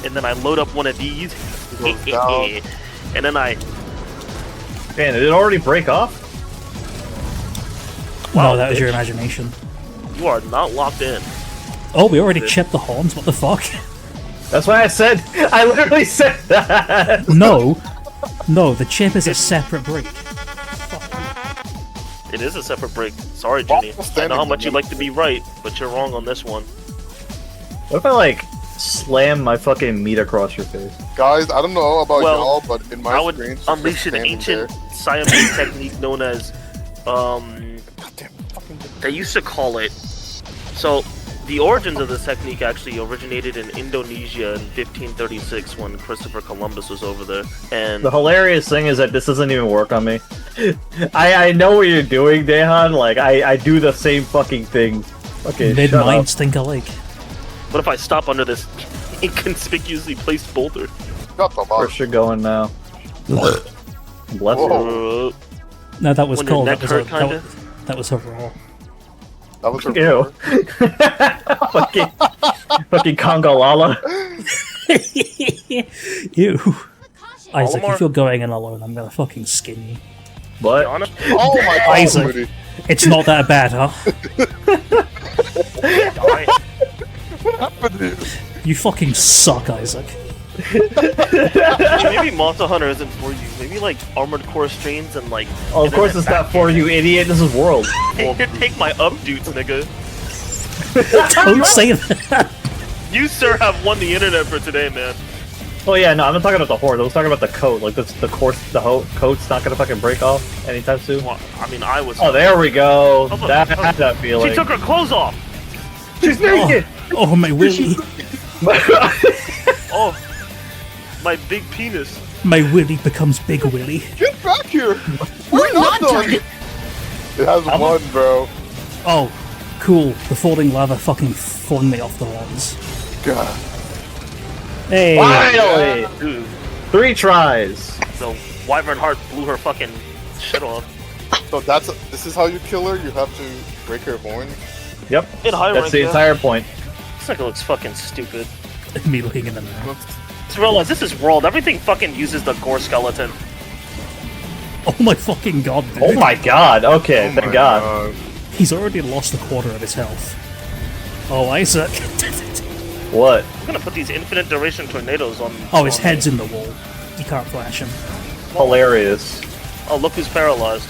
And then I load up one of these. Goes down. And then I... Man, did it already break off? Wow, that was bitch. your imagination. You are not locked in. Oh, we already chipped the horns. What the fuck? That's why I said, I literally said that. No. No, the chip is a separate break. It is a separate break. Sorry, Jenny. I know how much you like to be right, but you're wrong on this one. What if I, like, slam my fucking meat across your face? Guys, I don't know about Well, y'all, but in my I would screen, she's unleash just an standing ancient there. Siamese technique known as, Goddamn, fucking they used to call it. So, the origins of this technique actually originated in Indonesia in 1536 when Christopher Columbus was over there. And The hilarious thing is that this doesn't even work on me. I know what you're doing, Dehan. Like, I do the same fucking thing. Okay, Mid shut up. minds think alike. what if I stop under this inconspicuously placed boulder? Shut the Where's fuck. she going now? Bless Whoa. her. No, that was When your cold. neck That was, a, hurt, kinda? that was a roll. That was her Ew. fucking Congalala. Ew. Caution. Isaac, Olimar? if you're going in alone, I'm gonna fucking skin you. What? Be honest? Oh my god, Isaac. Rudy. It's not that bad, huh? Die. What happened to you? You fucking suck, Isaac. Maybe Monster Hunter isn't for you. Maybe like Armored Core Strains and like. Oh, of course it's not for you, idiot. This is World. Here, take my updoots, nigga. Don't say that. You, sir, have won the internet for today, man. Oh yeah, no, I'm not talking about the horde. I was talking about the coat. Like the coat's not gonna fucking break off anytime soon. Well, I mean, I was. Oh, there we go. Oh, look, That oh, that feeling. She took her clothes off. She's naked. Oh, my willy. Oh, my big penis. My willy becomes big willy. Get back here! We're not done! It has one, bro. Oh, cool. The falling lava fucking flung me off the horns. God. Hey. Finally, Dude, 3 tries. the Wyvern Heart blew her fucking shit off. So this is how you kill her? You have to break her horns? Yep, In high that's rank, the yeah. entire point. This nigga looks fucking stupid. Me looking in the mirror. Just realize this is World. Everything fucking uses the gore skeleton. Oh my fucking god, dude. Oh my god. Okay, Oh thank my God. He's already lost a quarter of his health. Oh, Isaac. What? I'm gonna put these infinite duration tornadoes on. Oh, his on head's me. in the wall. You can't flash him. Hilarious. Oh, look who's paralyzed.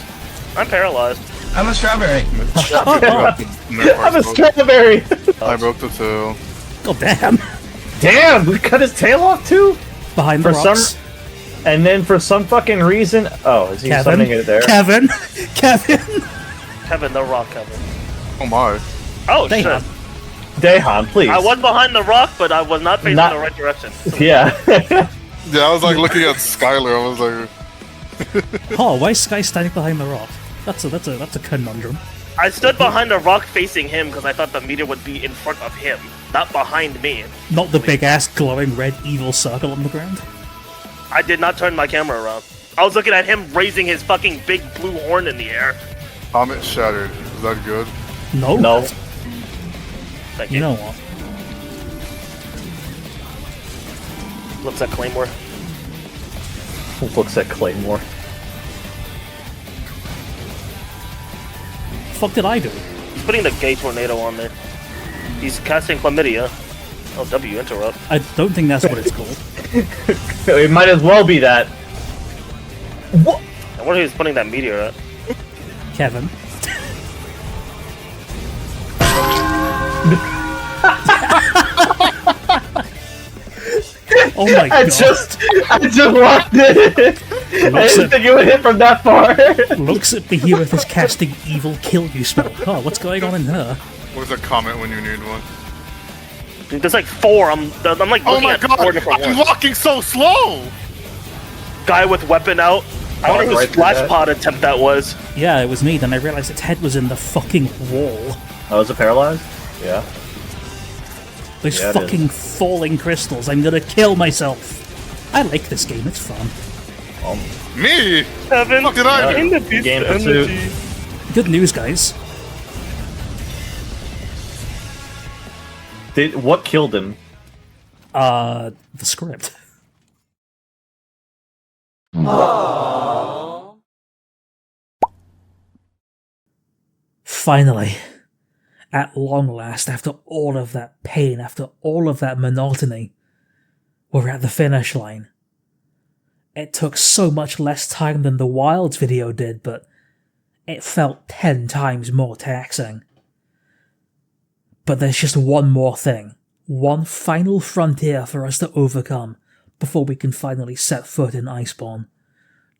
I'm paralyzed. I'm a strawberry. I'm a strawberry. I broke the tail. God damn. Damn, we cut his tail off too. Behind the For rocks. some, and then for some fucking reason, oh, is he Kevin. summoning it there? Kevin. Kevin. Kevin, the rock, Kevin. Oh my. Oh They shit! have- Dehan, please. I was behind the rock, but I was not facing Not- the right direction. Yeah. Yeah, I was like looking at Skylar. I was like, Oh, why is Sky standing behind the rock? That's a conundrum. I stood behind the rock facing him because I thought the meteor would be in front of him, not behind me. Not the big ass glowing red evil circle on the ground. I did not turn my camera around. I was looking at him raising his fucking big blue horn in the air. Helmet shattered. Is that good? No. No. Thank You you. know what? Looks at Claymore. Looks at Claymore. Fuck did I do? He's putting the gay tornado on me. He's casting chlamydia. Oh, W interrupt. I don't think that's what it's called. It might as well be that. I wonder who's putting that meteor at. Kevin. Oh my god. I just walked in. I didn't think it would hit from that far. Looks at Behemoth is casting evil kill you spell. Oh, what's going on in her? Where's a comment when you need one? There's like 4. I'm like Oh looking my at god! 4 different I'm ones. walking so slow. Guy with weapon out. I wonder whose right through splash that. pod attempt that was. Yeah, it was me. Then I realized its head was in the fucking wall. Oh, is it paralyzed? Yeah. Those Yeah, it fucking falling crystals. I'm gonna kill myself. I like this game. It's fun. Me? Seven. Fuck did I do? In the beast Game energy. Good news, guys. What killed him? The script. Finally, at long last, after all of that pain, after all of that monotony, we're at the finish line. It took so much less time than the Wilds video did, but it felt 10 times more taxing. But there's just one more thing, one final frontier for us to overcome before we can finally set foot in Iceborne.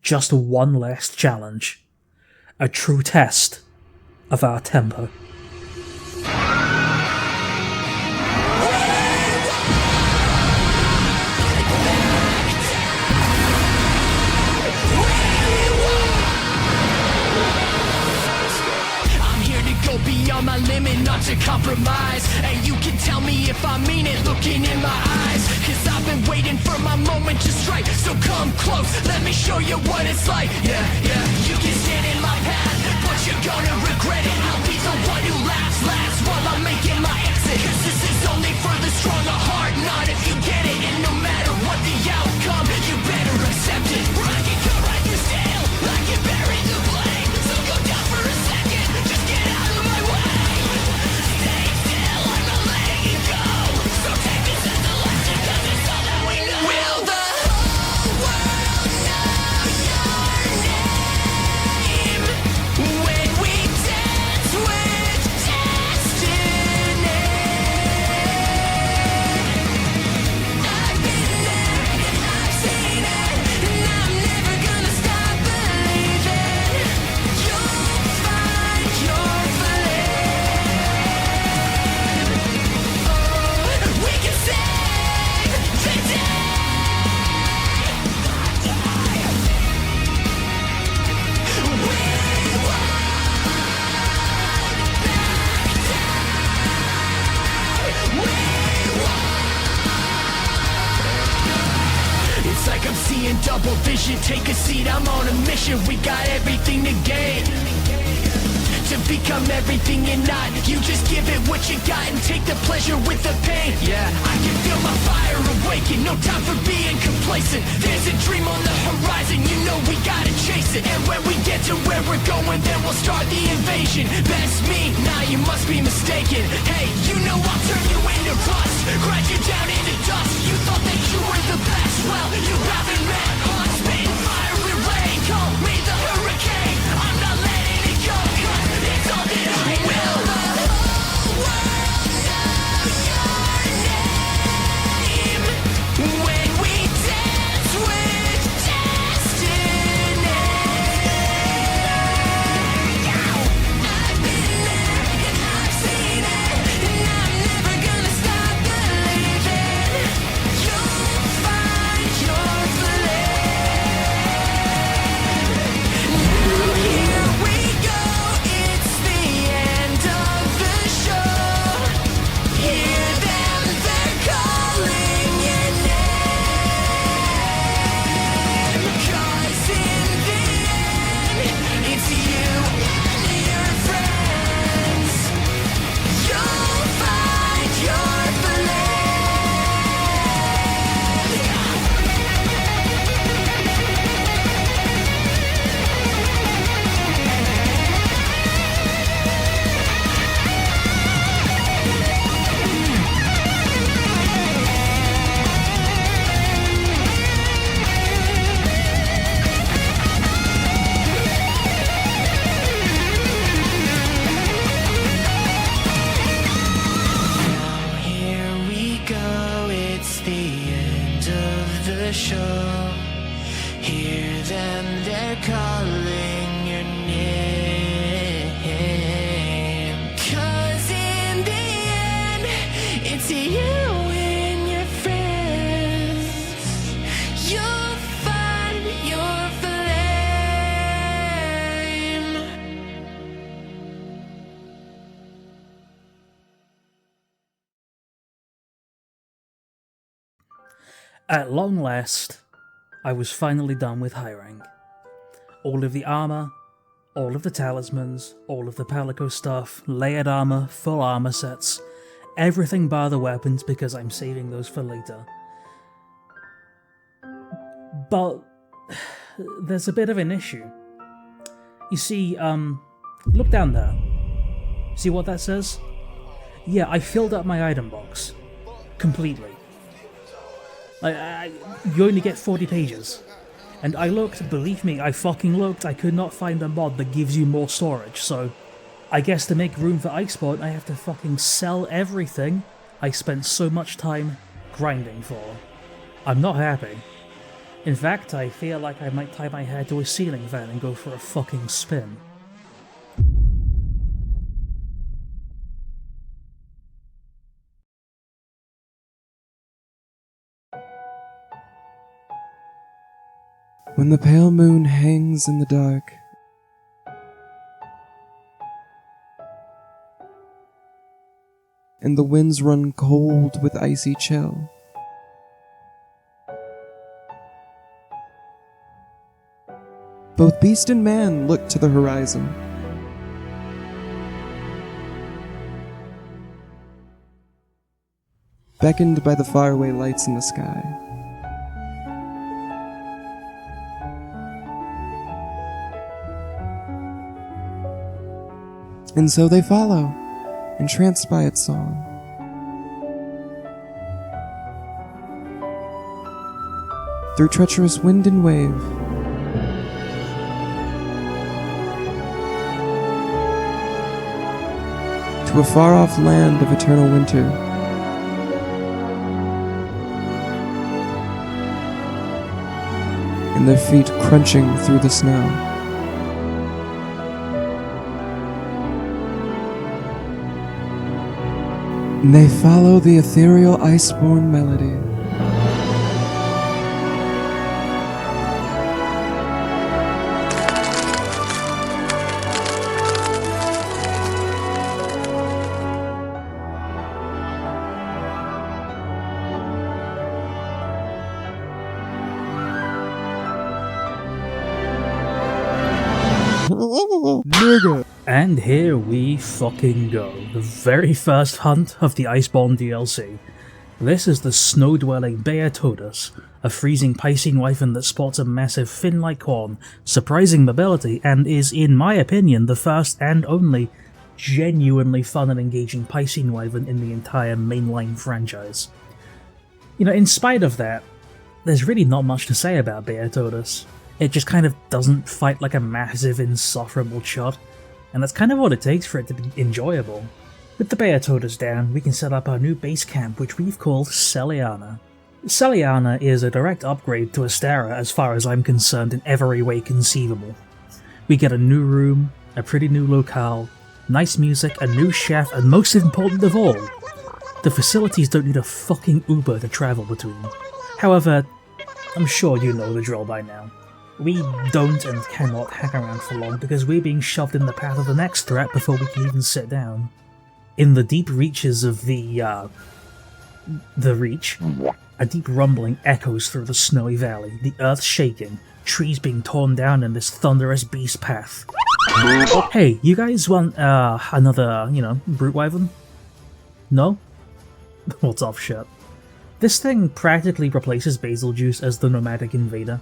Just one last challenge. A true test of our tempo. Beyond my limit, not to compromise. And you can tell me if I mean it, looking in my eyes. Cause I've been waiting for my moment to strike. So come close, let me show you what it's like. Yeah, you can stand in my path, but you're gonna regret it. I'll be the one who laughs last while I'm making my exit. Cause this is only for the strong of heart, not if you get it. And no matter what the outcome, you better accept it. I can cut right through steel, I can bury the blade. So go down for a second, just get out of my way. Stay still, I'm not letting you go. So take this as a lesson, cause it's all that we know. Will the whole world know your name when we dance with destiny? I've been there and I've seen it, and I'm never gonna stop believing. You'll find your flame. Oh, we can save the day. It's like I'm seeing double vision. Take a seat, I'm on a mission. We got everything to gain. To become everything you're not. You just give it what you got and take the pleasure with the pain. Yeah, I can feel my fire awaken. No time for being complacent. There's a dream on the horizon. You know we gotta chase it. And when we get to where we're going, then we'll start the invasion. That's me, nah, you must be mistaken. Hey, you know I'll turn you into rust, grind you down into dust. You thought that you were the best, well, you haven't met us. Spitting fiery rain, call me the hurricane. I'm not letting it go, cause it's all that I will. The whole world know your name when we dance with destiny. I've been there and I've seen it, and I'm never gonna stop believing. You'll find your flame. At long last, I was finally done with high rank. All of the armor, all of the talismans, all of the Palico stuff, layered armor, full armor sets, everything bar the weapons because I'm saving those for later. But there's a bit of an issue. You see, look down there. See what that says? Yeah, I filled up my item box. Completely. You only get 40 pages. And I looked, believe me, I fucking looked, I could not find a mod that gives you more storage, so I guess to make room for Iceborne, I have to fucking sell everything I spent so much time grinding for. I'm not happy. In fact, I feel like I might tie my hair to a ceiling fan and go for a fucking spin. When the pale moon hangs in the dark, and the winds run cold with icy chill, both beast and man look to the horizon. Beckoned by the faraway lights in the sky. And so they follow, entranced by its song. Through treacherous wind and wave, to a far-off land of eternal winter. And their feet crunching through the snow. And they follow the ethereal iceborne melody. Nigga! And here we fucking go. The very first hunt of the Iceborne DLC. This is the snow-dwelling Beatodus, a freezing Piscine wyvern that sports a massive fin-like horn, surprising mobility, and is, in my opinion, the first and only genuinely fun and engaging Piscine wyvern in the entire mainline franchise. You know, in spite of that, there's really not much to say about Beatodus. It just kind of doesn't fight like a massive, insufferable chud, and that's kind of what it takes for it to be enjoyable. With the Beatodus down, we can set up our new base camp, which we've called Celiana. Celiana is a direct upgrade to Astera as far as I'm concerned in every way conceivable. We get a new room, a pretty new locale, nice music, a new chef, and most important of all, the facilities don't need a fucking Uber to travel between. However, I'm sure you know the drill by now. We don't and cannot hang around for long because we're being shoved in the path of the next threat before we can even sit down. In the deep reaches of the Reach, a deep rumbling echoes through the snowy valley, the earth shaking, trees being torn down in this thunderous beast path. Hey, you guys want, another, brute wyvern? No? What's off shit? This thing practically replaces Basiljuice as the nomadic invader.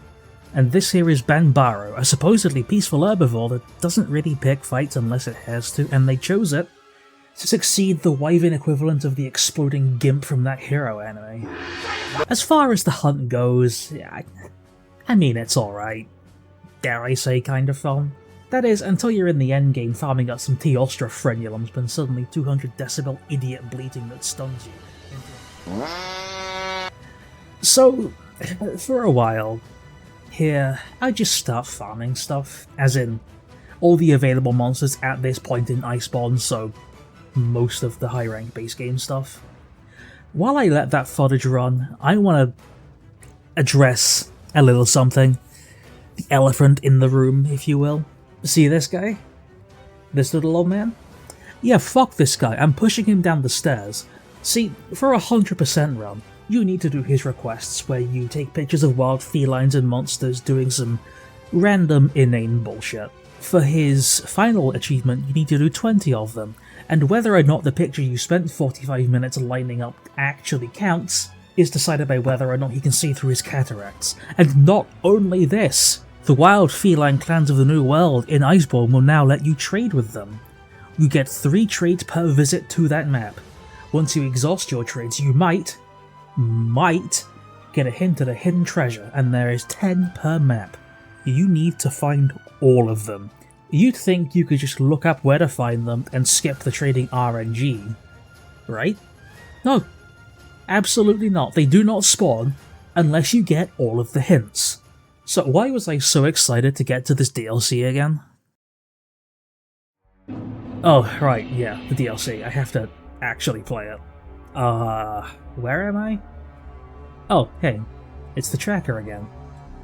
And this here is Banbaro, a supposedly peaceful herbivore that doesn't really pick fights unless it has to, and they chose it to succeed the wyvern equivalent of the exploding gimp from that Hero anime. As far as the hunt goes, I mean it's alright. Dare I say kind of fun. That is, until you're in the endgame farming up some Teostra frenulums and suddenly 200 decibel idiot bleating that stuns you. So, for a while, here, I just start farming stuff, as in, all the available monsters at this point in Iceborne, so most of the high rank base game stuff. While I let that footage run, I want to address a little something. The elephant in the room, if you will. See this guy? This little old man? Yeah, fuck this guy, I'm pushing him down the stairs. See, for a 100% run, you need to do his requests where you take pictures of wild felines and monsters doing some random inane bullshit. For his final achievement, you need to do 20 of them, and whether or not the picture you spent 45 minutes lining up actually counts is decided by whether or not he can see through his cataracts. And not only this, the wild feline clans of the New World in Iceborne will now let you trade with them. You get 3 trades per visit to that map. Once you exhaust your trades, you might get a hint at a hidden treasure, and there is 10 per map. You need to find all of them. You'd think you could just look up where to find them and skip the trading RNG, right? No, absolutely not. They do not spawn unless you get all of the hints. So why was I so excited to get to this DLC again? Oh, right, yeah, the DLC. I have to actually play it. Where am I? Oh, hey, it's the tracker again.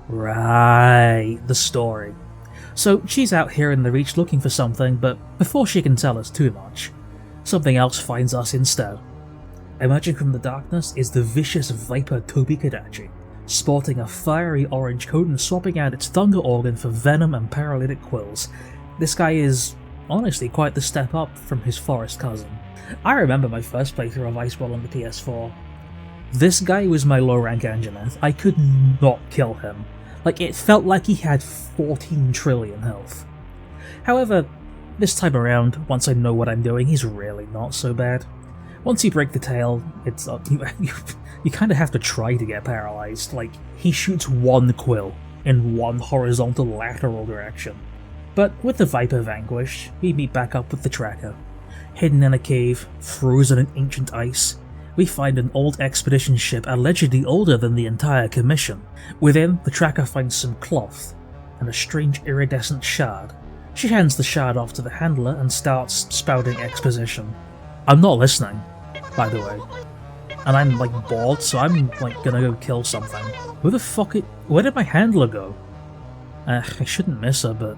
Right, the story. So she's out here in the Reach looking for something, but before she can tell us too much, something else finds us instead. Emerging from the darkness is the vicious Viper Tobi Kadachi, sporting a fiery orange coat and swapping out its thunder organ for venom and paralytic quills. This guy is honestly quite the step up from his forest cousin. I remember my first playthrough of Iceborne on the PS4. This guy was my low rank Anjanath. I could not kill him. Like, it felt like he had 14 trillion health. However, this time around, once I know what I'm doing, he's really not so bad. Once you break the tail, it's you kind of have to try to get paralyzed. Like, he shoots one quill in one horizontal lateral direction. But with the Viper vanquished, we meet back up with the tracker. Hidden in a cave, frozen in ancient ice, we find an old expedition ship allegedly older than the entire commission. Within, the tracker finds some cloth and a strange iridescent shard. She hands the shard off to the handler and starts spouting exposition. I'm not listening, by the way. And I'm like bored, so I'm like gonna go kill something. Where did my handler go? I shouldn't miss her, but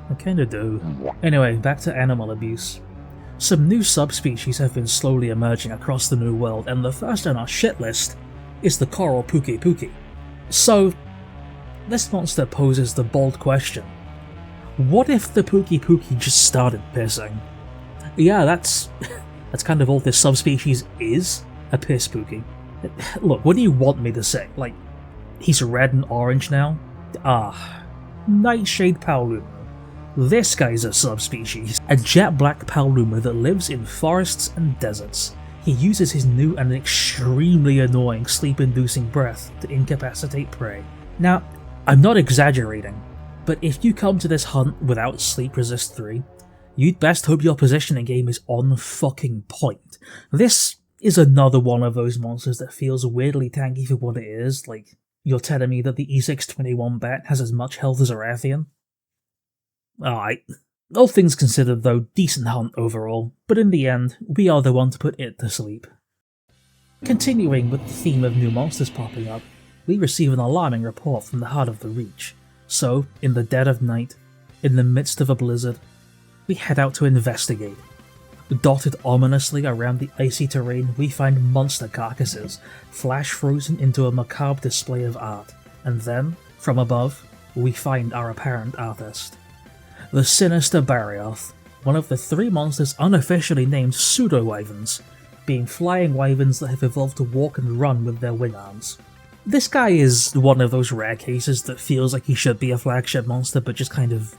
I kinda do. Anyway, back to animal abuse. Some new subspecies have been slowly emerging across the New World, and the first on our shit list is the coral Puki Puki. So, this monster poses the bold question. What if the Puki Puki just started pissing? Yeah, that's kind of all this subspecies is, a piss Puki. Look, what do you want me to say? Like, he's red and orange now? Nightshade Pauluma. This guy's a subspecies, a jet black Pauluma that lives in forests and deserts. He uses his new and extremely annoying sleep-inducing breath to incapacitate prey. Now, I'm not exaggerating, but if you come to this hunt without Sleep Resist 3, you'd best hope your positioning game is on fucking point. This is another one of those monsters that feels weirdly tanky for what it is. Like, you're telling me that the E621 bat has as much health as a Rathian? Alright. All things considered though, decent hunt overall, but in the end, we are the one to put it to sleep. Continuing with the theme of new monsters popping up, we receive an alarming report from the heart of the Reach. So, in the dead of night, in the midst of a blizzard, we head out to investigate. Dotted ominously around the icy terrain, we find monster carcasses, flash frozen into a macabre display of art, and then, from above, we find our apparent artist. The sinister Barioth, one of the 3 monsters unofficially named pseudo-wyverns, being flying wyverns that have evolved to walk and run with their wing arms. This guy is one of those rare cases that feels like he should be a flagship monster but just kind of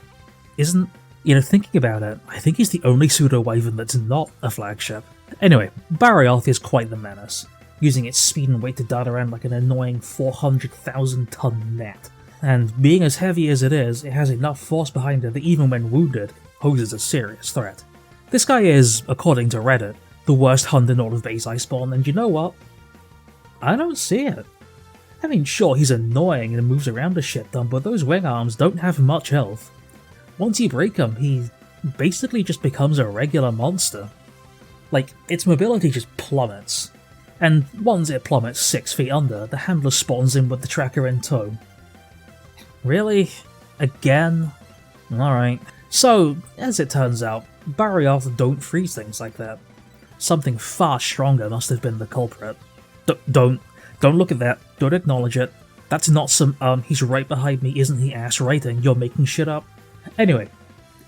isn't. You know, thinking about it, I think he's the only pseudo-wyvern that's not a flagship. Anyway, Barioth is quite the menace, using its speed and weight to dart around like an annoying 400,000 ton net. And being as heavy as it has enough force behind it that even when wounded, poses a serious threat. This guy is, according to Reddit, the worst hunt in all of base Iceborne, and you know what? I don't see it. I mean, sure, he's annoying and moves around a shit ton, but those wing arms don't have much health. Once you break him, he basically just becomes a regular monster. Like, its mobility just plummets. And once it plummets 6 feet under, the handler spawns in with the tracker in tow. Really? Again? Alright. So, as it turns out, Barioth don't freeze things like that. Something far stronger must have been the culprit. Don't look at that. Don't acknowledge it. That's not some, he's right behind me, isn't he ass writing, you're making shit up. Anyway,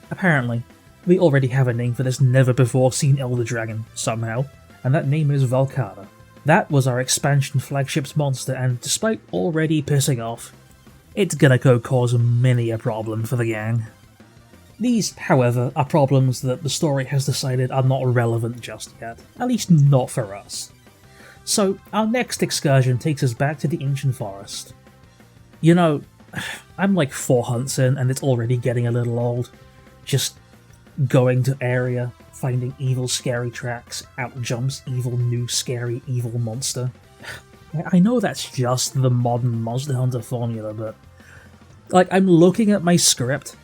apparently, we already have a name for this never-before-seen Elder Dragon, somehow, and that name is Valkada. That was our expansion flagship's monster, and despite already pissing off, it's gonna go cause many a problem for the gang. These, however, are problems that the story has decided are not relevant just yet, at least not for us. So, our next excursion takes us back to the ancient forest. You know, I'm like 4 hunts in and it's already getting a little old. Just going to area, finding evil scary tracks, out jumps evil new scary evil monster. I know that's just the modern Monster Hunter formula, but like, I'm looking at my script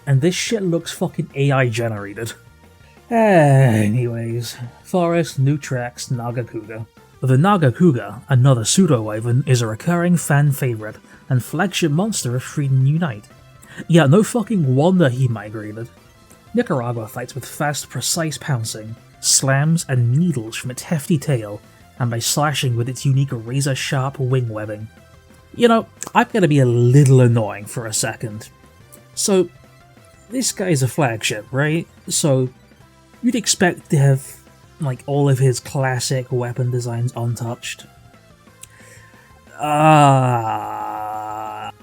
and this shit looks fucking AI generated. Anyways, forest, new tracks, Nagakuga. The Nagakuga, another pseudo-wyvern, is a recurring fan favourite and flagship monster of Freedom Unite. Yeah, no fucking wonder he migrated. Nicaragua fights with fast, precise pouncing, slams and needles from its hefty tail, and by slashing with its unique razor-sharp wing webbing. You know, I'm gonna be a little annoying for a second. So, this guy's a flagship, right? So, you'd expect to have like all of his classic weapon designs untouched.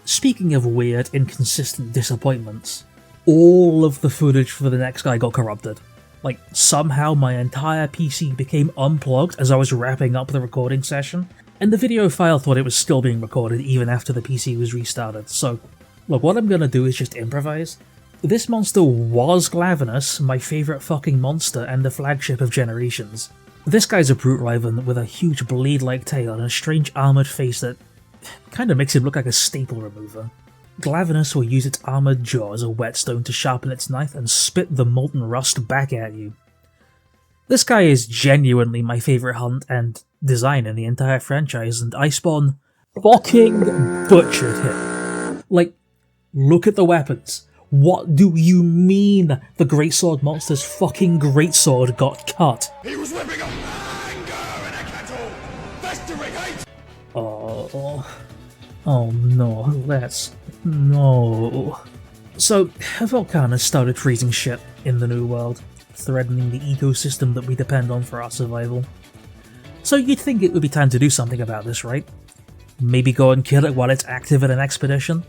Speaking of weird, inconsistent disappointments, all of the footage for the next guy got corrupted. Like, somehow my entire PC became unplugged as I was wrapping up the recording session, and the video file thought it was still being recorded even after the PC was restarted, so look, what I'm gonna do is just improvise. This monster was Glavenus, my favourite fucking monster and the flagship of Generations. This guy's a brute wyvern with a huge blade-like tail and a strange armoured face that kinda makes him look like a staple remover. Glavenus will use its armoured jaw as a whetstone to sharpen its knife and spit the molten rust back at you. This guy is genuinely my favourite hunt and design in the entire franchise, and Iceborne fucking butchered him. Like, look at the weapons. What do you mean the greatsword monster's fucking greatsword got cut? He was whipping up anger in a kettle, festering hate. Oh no, no. So, volcanoes started freezing shit in the New World, threatening the ecosystem that we depend on for our survival. So you'd think it would be time to do something about this, right? Maybe go and kill it while it's active in an expedition?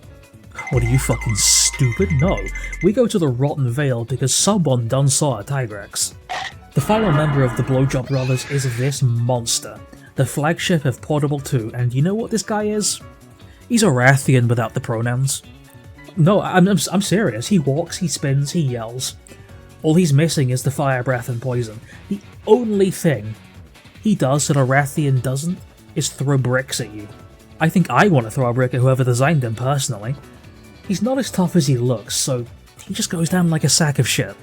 What are you, fucking stupid? No, we go to the Rotten Vale because someone done saw a Tigrex. The final member of the Blowjob Brothers is this monster, the flagship of Portable 2, and you know what this guy is? He's a Rathian without the pronouns. No, I'm serious. He walks, he spins, he yells. All he's missing is the fire breath and poison. The only thing he does that a Rathian doesn't is throw bricks at you. I think I want to throw a brick at whoever designed him personally. He's not as tough as he looks, so he just goes down like a sack of shit.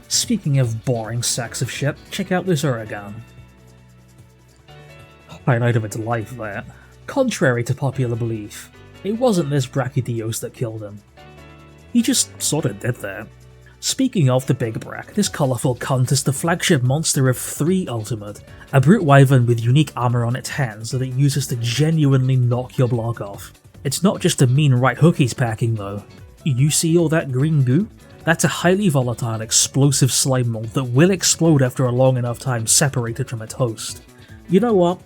Speaking of boring sacks of shit, check out this Uragan. Highlight of its life there. Contrary to popular belief, it wasn't this Brachydios that killed him. He just sorta did that. Speaking of the Big Brack, this colourful cunt is the flagship monster of 3 Ultimate, a brute wyvern with unique armour on its hands that it uses to genuinely knock your block off. It's not just a mean right hook he's packing though. You see all that green goo? That's a highly volatile, explosive slime mold that will explode after a long enough time separated from its host. You know what?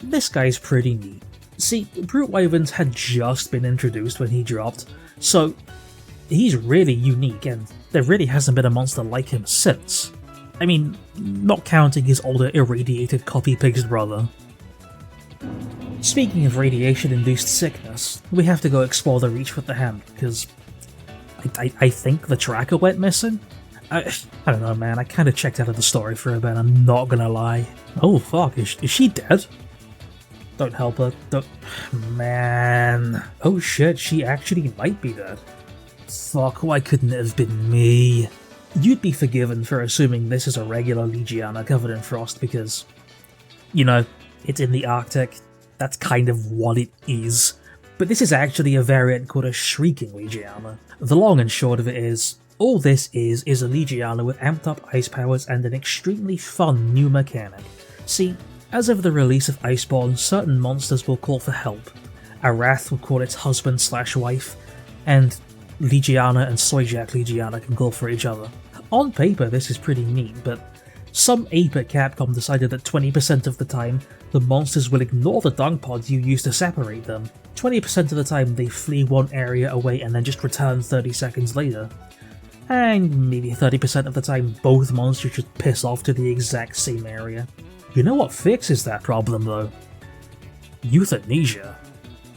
This guy's pretty neat. See, brute wyverns had just been introduced when he dropped, so he's really unique and there really hasn't been a monster like him since. I mean, not counting his older irradiated copy-paste brother. Speaking of radiation-induced sickness, we have to go explore the Reach with the Hand, because I think the tracker went missing? I don't know, man, I kinda checked out of the story for a bit, I'm not gonna lie. Oh fuck, is she dead? Don't help her, don't... Man... Oh shit, she actually might be dead. Fuck, why couldn't it have been me? You'd be forgiven for assuming this is a regular Legiana covered in frost because, you know, it's in the Arctic, that's kind of what it is. But this is actually a variant called a Shrieking Legiana. The long and short of it is, all this is a Legiana with amped up ice powers and an extremely fun new mechanic. See, As of the release of Iceborne, certain monsters will call for help. Arath will call its husband/wife, and Legiana and Soyjak Legiana can call for each other. On paper this is pretty neat, but some ape at Capcom decided that 20% of the time the monsters will ignore the dung pods you use to separate them. 20% of the time they flee one area away and then just return 30 seconds later. And maybe 30% of the time both monsters just piss off to the exact same area. You know what fixes that problem though? Euthanasia.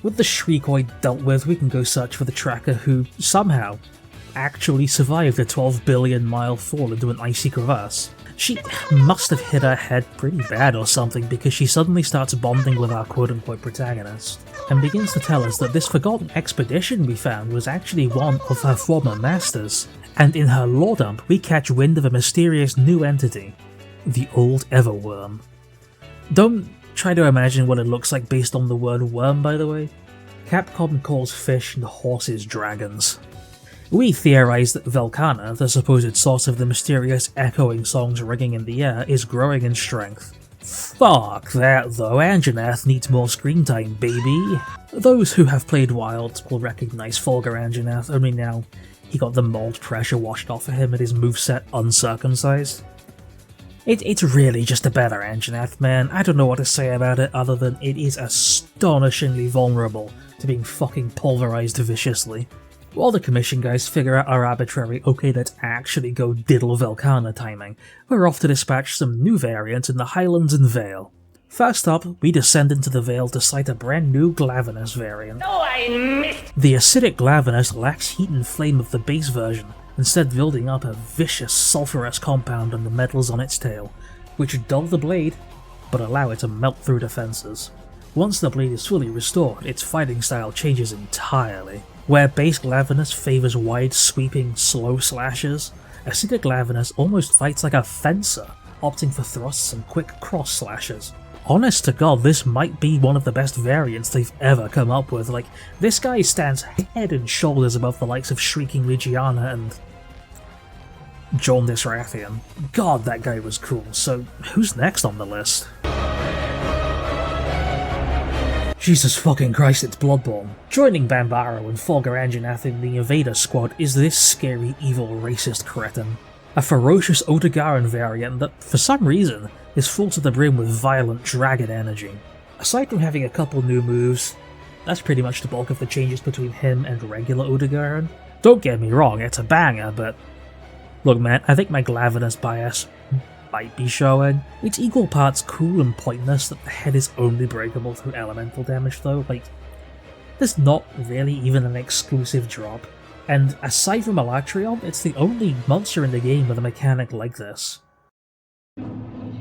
With the Shriekoid dealt with, we can go search for the tracker who, somehow, actually survived a 12 billion mile fall into an icy crevasse. She must have hit her head pretty bad or something, because she suddenly starts bonding with our quote-unquote protagonist, and begins to tell us that this forgotten expedition we found was actually one of her former masters. And in her lore dump, we catch wind of a mysterious new entity, the Old Everworm. Don't try to imagine what it looks like based on the word worm, by the way. Capcom calls fish and horses dragons. We theorize that Velkhana, the supposed source of the mysterious echoing songs ringing in the air, is growing in strength. Fuck that though, Anjanath needs more screen time, baby! Those who have played Wilds will recognize Fulgur Anjanath, only now he got the mold pressure washed off of him and his moveset uncircumcised. It's really just a better Anjanath, man. I don't know what to say about it other than it is astonishingly vulnerable to being fucking pulverized viciously. While the commission guys figure out our arbitrary okay let's actually go diddle Velkhana timing, we're off to dispatch some new variants in the Highlands and Vale. First up, we descend into the Vale to sight a brand new Glavenus variant. Oh, I missed! The acidic Glavenus lacks heat and flame of the base version, instead building up a vicious sulphurous compound on the metals on its tail, which dull the blade, but allow it to melt through defenses. Once the blade is fully restored, its fighting style changes entirely. Where base Glavenus favours wide sweeping, slow slashes, acidic Glavenus almost fights like a fencer, opting for thrusts and quick cross slashes. Honest to god, this might be one of the best variants they've ever come up with. Like, this guy stands head and shoulders above the likes of Shrieking Legiana and Jaundice Rathian. God, that guy was cool. So, who's next on the list? Jesus fucking Christ, it's Bloodborne. Joining Bambaro and Fulgur Anjanath in the Invader squad is this scary, evil, racist cretin. A ferocious Odogaran variant that, for some reason, is full to the brim with violent dragon energy. Aside from having a couple new moves, that's pretty much the bulk of the changes between him and regular Odogaran. Don't get me wrong, it's a banger, but look man, I think my Glavenus bias might be showing. It's equal parts cool and pointless that the head is only breakable through elemental damage though. Like, there's not really even an exclusive drop. And aside from Alatrion, it's the only monster in the game with a mechanic like this.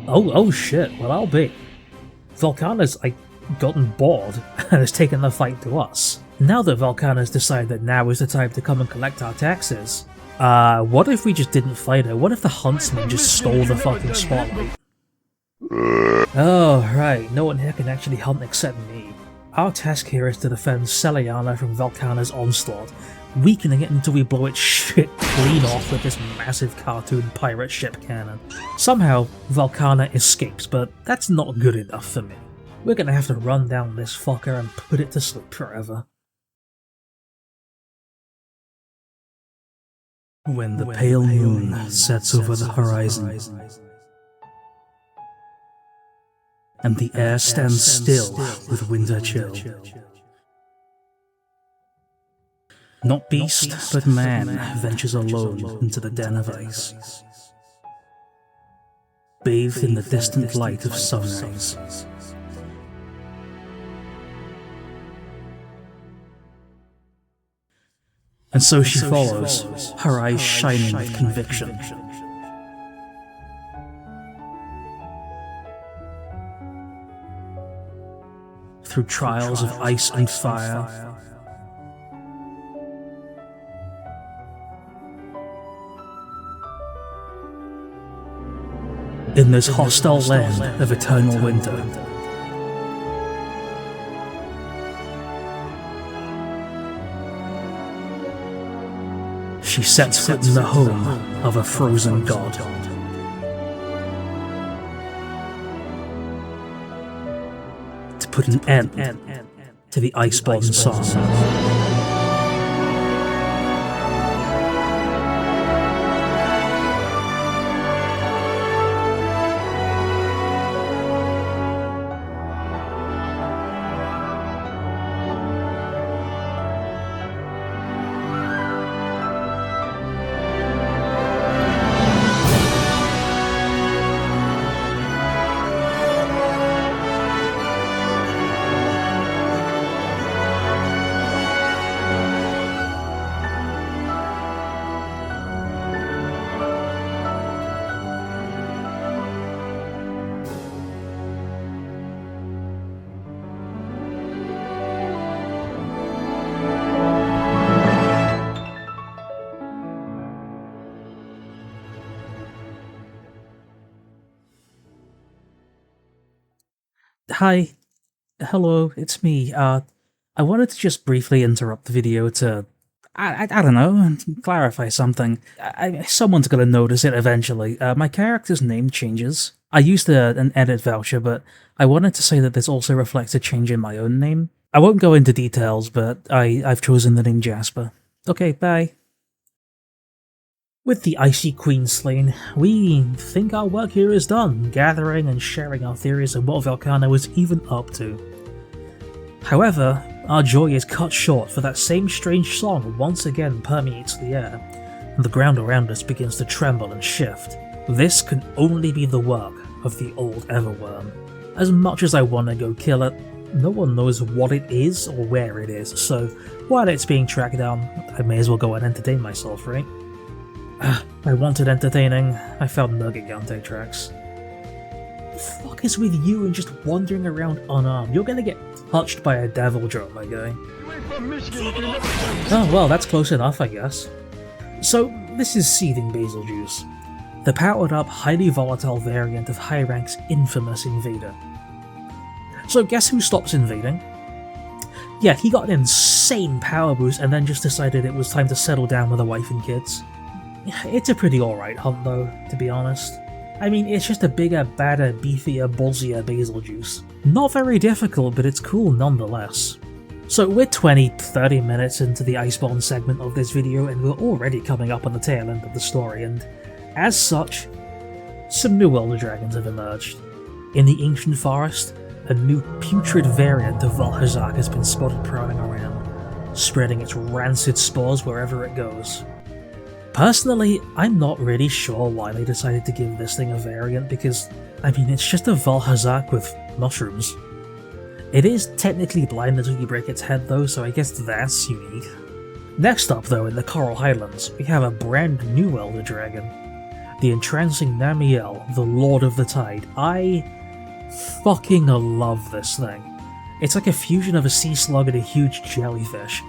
Oh shit, well I'll be. Velkhana's, gotten bored and has taken the fight to us. Now that Velkhana's decided that now is the time to come and collect our taxes, what if we just didn't fight her? What if the huntsman just stole the fucking spotlight? Oh right, no one here can actually hunt except me. Our task here is to defend Seliana from Velkhana's onslaught, weakening it until we blow its shit clean off with this massive cartoon pirate ship cannon. Somehow, Velkhana escapes, but that's not good enough for me. We're gonna have to run down this fucker and put it to sleep forever. When the pale moon sets over the horizon, and the air stands still with winter chill, not beast, but man ventures alone into the den of ice, bathed in the distant light of sunrise. And so she follows, her eyes shining with conviction. Through trials of ice and fire, in this hostile land of eternal winter, she sets foot in the home of a frozen god. put an end to the Iceborne saga. Hi. Hello, it's me. I wanted to just briefly interrupt the video to, I don't know, clarify something. Someone's gonna notice it eventually. My character's name changes. I used an edit voucher, but I wanted to say that this also reflects a change in my own name. I won't go into details, but I've chosen the name Jasper. Okay, bye. With the Icy Queen slain, we think our work here is done, gathering and sharing our theories of what Velkhana was even up to. However, our joy is cut short, for that same strange song once again permeates the air, and the ground around us begins to tremble and shift. This can only be the work of the old Everworm. As much as I want to go kill it, no one knows what it is or where it is, so while it's being tracked down, I may as well go and entertain myself, right? I wanted entertaining, I found no Gigante tracks. The fuck is with you and just wandering around unarmed? You're gonna get touched by a devil drop, my guy. Oh well, that's close enough, I guess. So, this is Seething Basil Juice, the powered up, highly volatile variant of High Rank's infamous Invader. So guess who stops invading? Yeah, he got an insane power boost and then just decided it was time to settle down with a wife and kids. It's a pretty alright hunt though, to be honest. I mean, it's just a bigger, badder, beefier, ballsier Basil Juice. Not very difficult, but it's cool nonetheless. So we're 20-30 minutes into the Iceborne segment of this video and we're already coming up on the tail end of the story, and as such, some new Elder Dragons have emerged. In the ancient forest, a new putrid variant of Valhazak has been spotted prowling around, spreading its rancid spores wherever it goes. Personally, I'm not really sure why they decided to give this thing a variant, because, I mean, it's just a Valhazak with mushrooms. It is technically blind until you break its head though, so I guess that's unique. Next up though, in the Coral Highlands, we have a brand new Elder Dragon. The entrancing Namiel, the Lord of the Tide. I fucking love this thing. It's like a fusion of a sea slug and a huge jellyfish.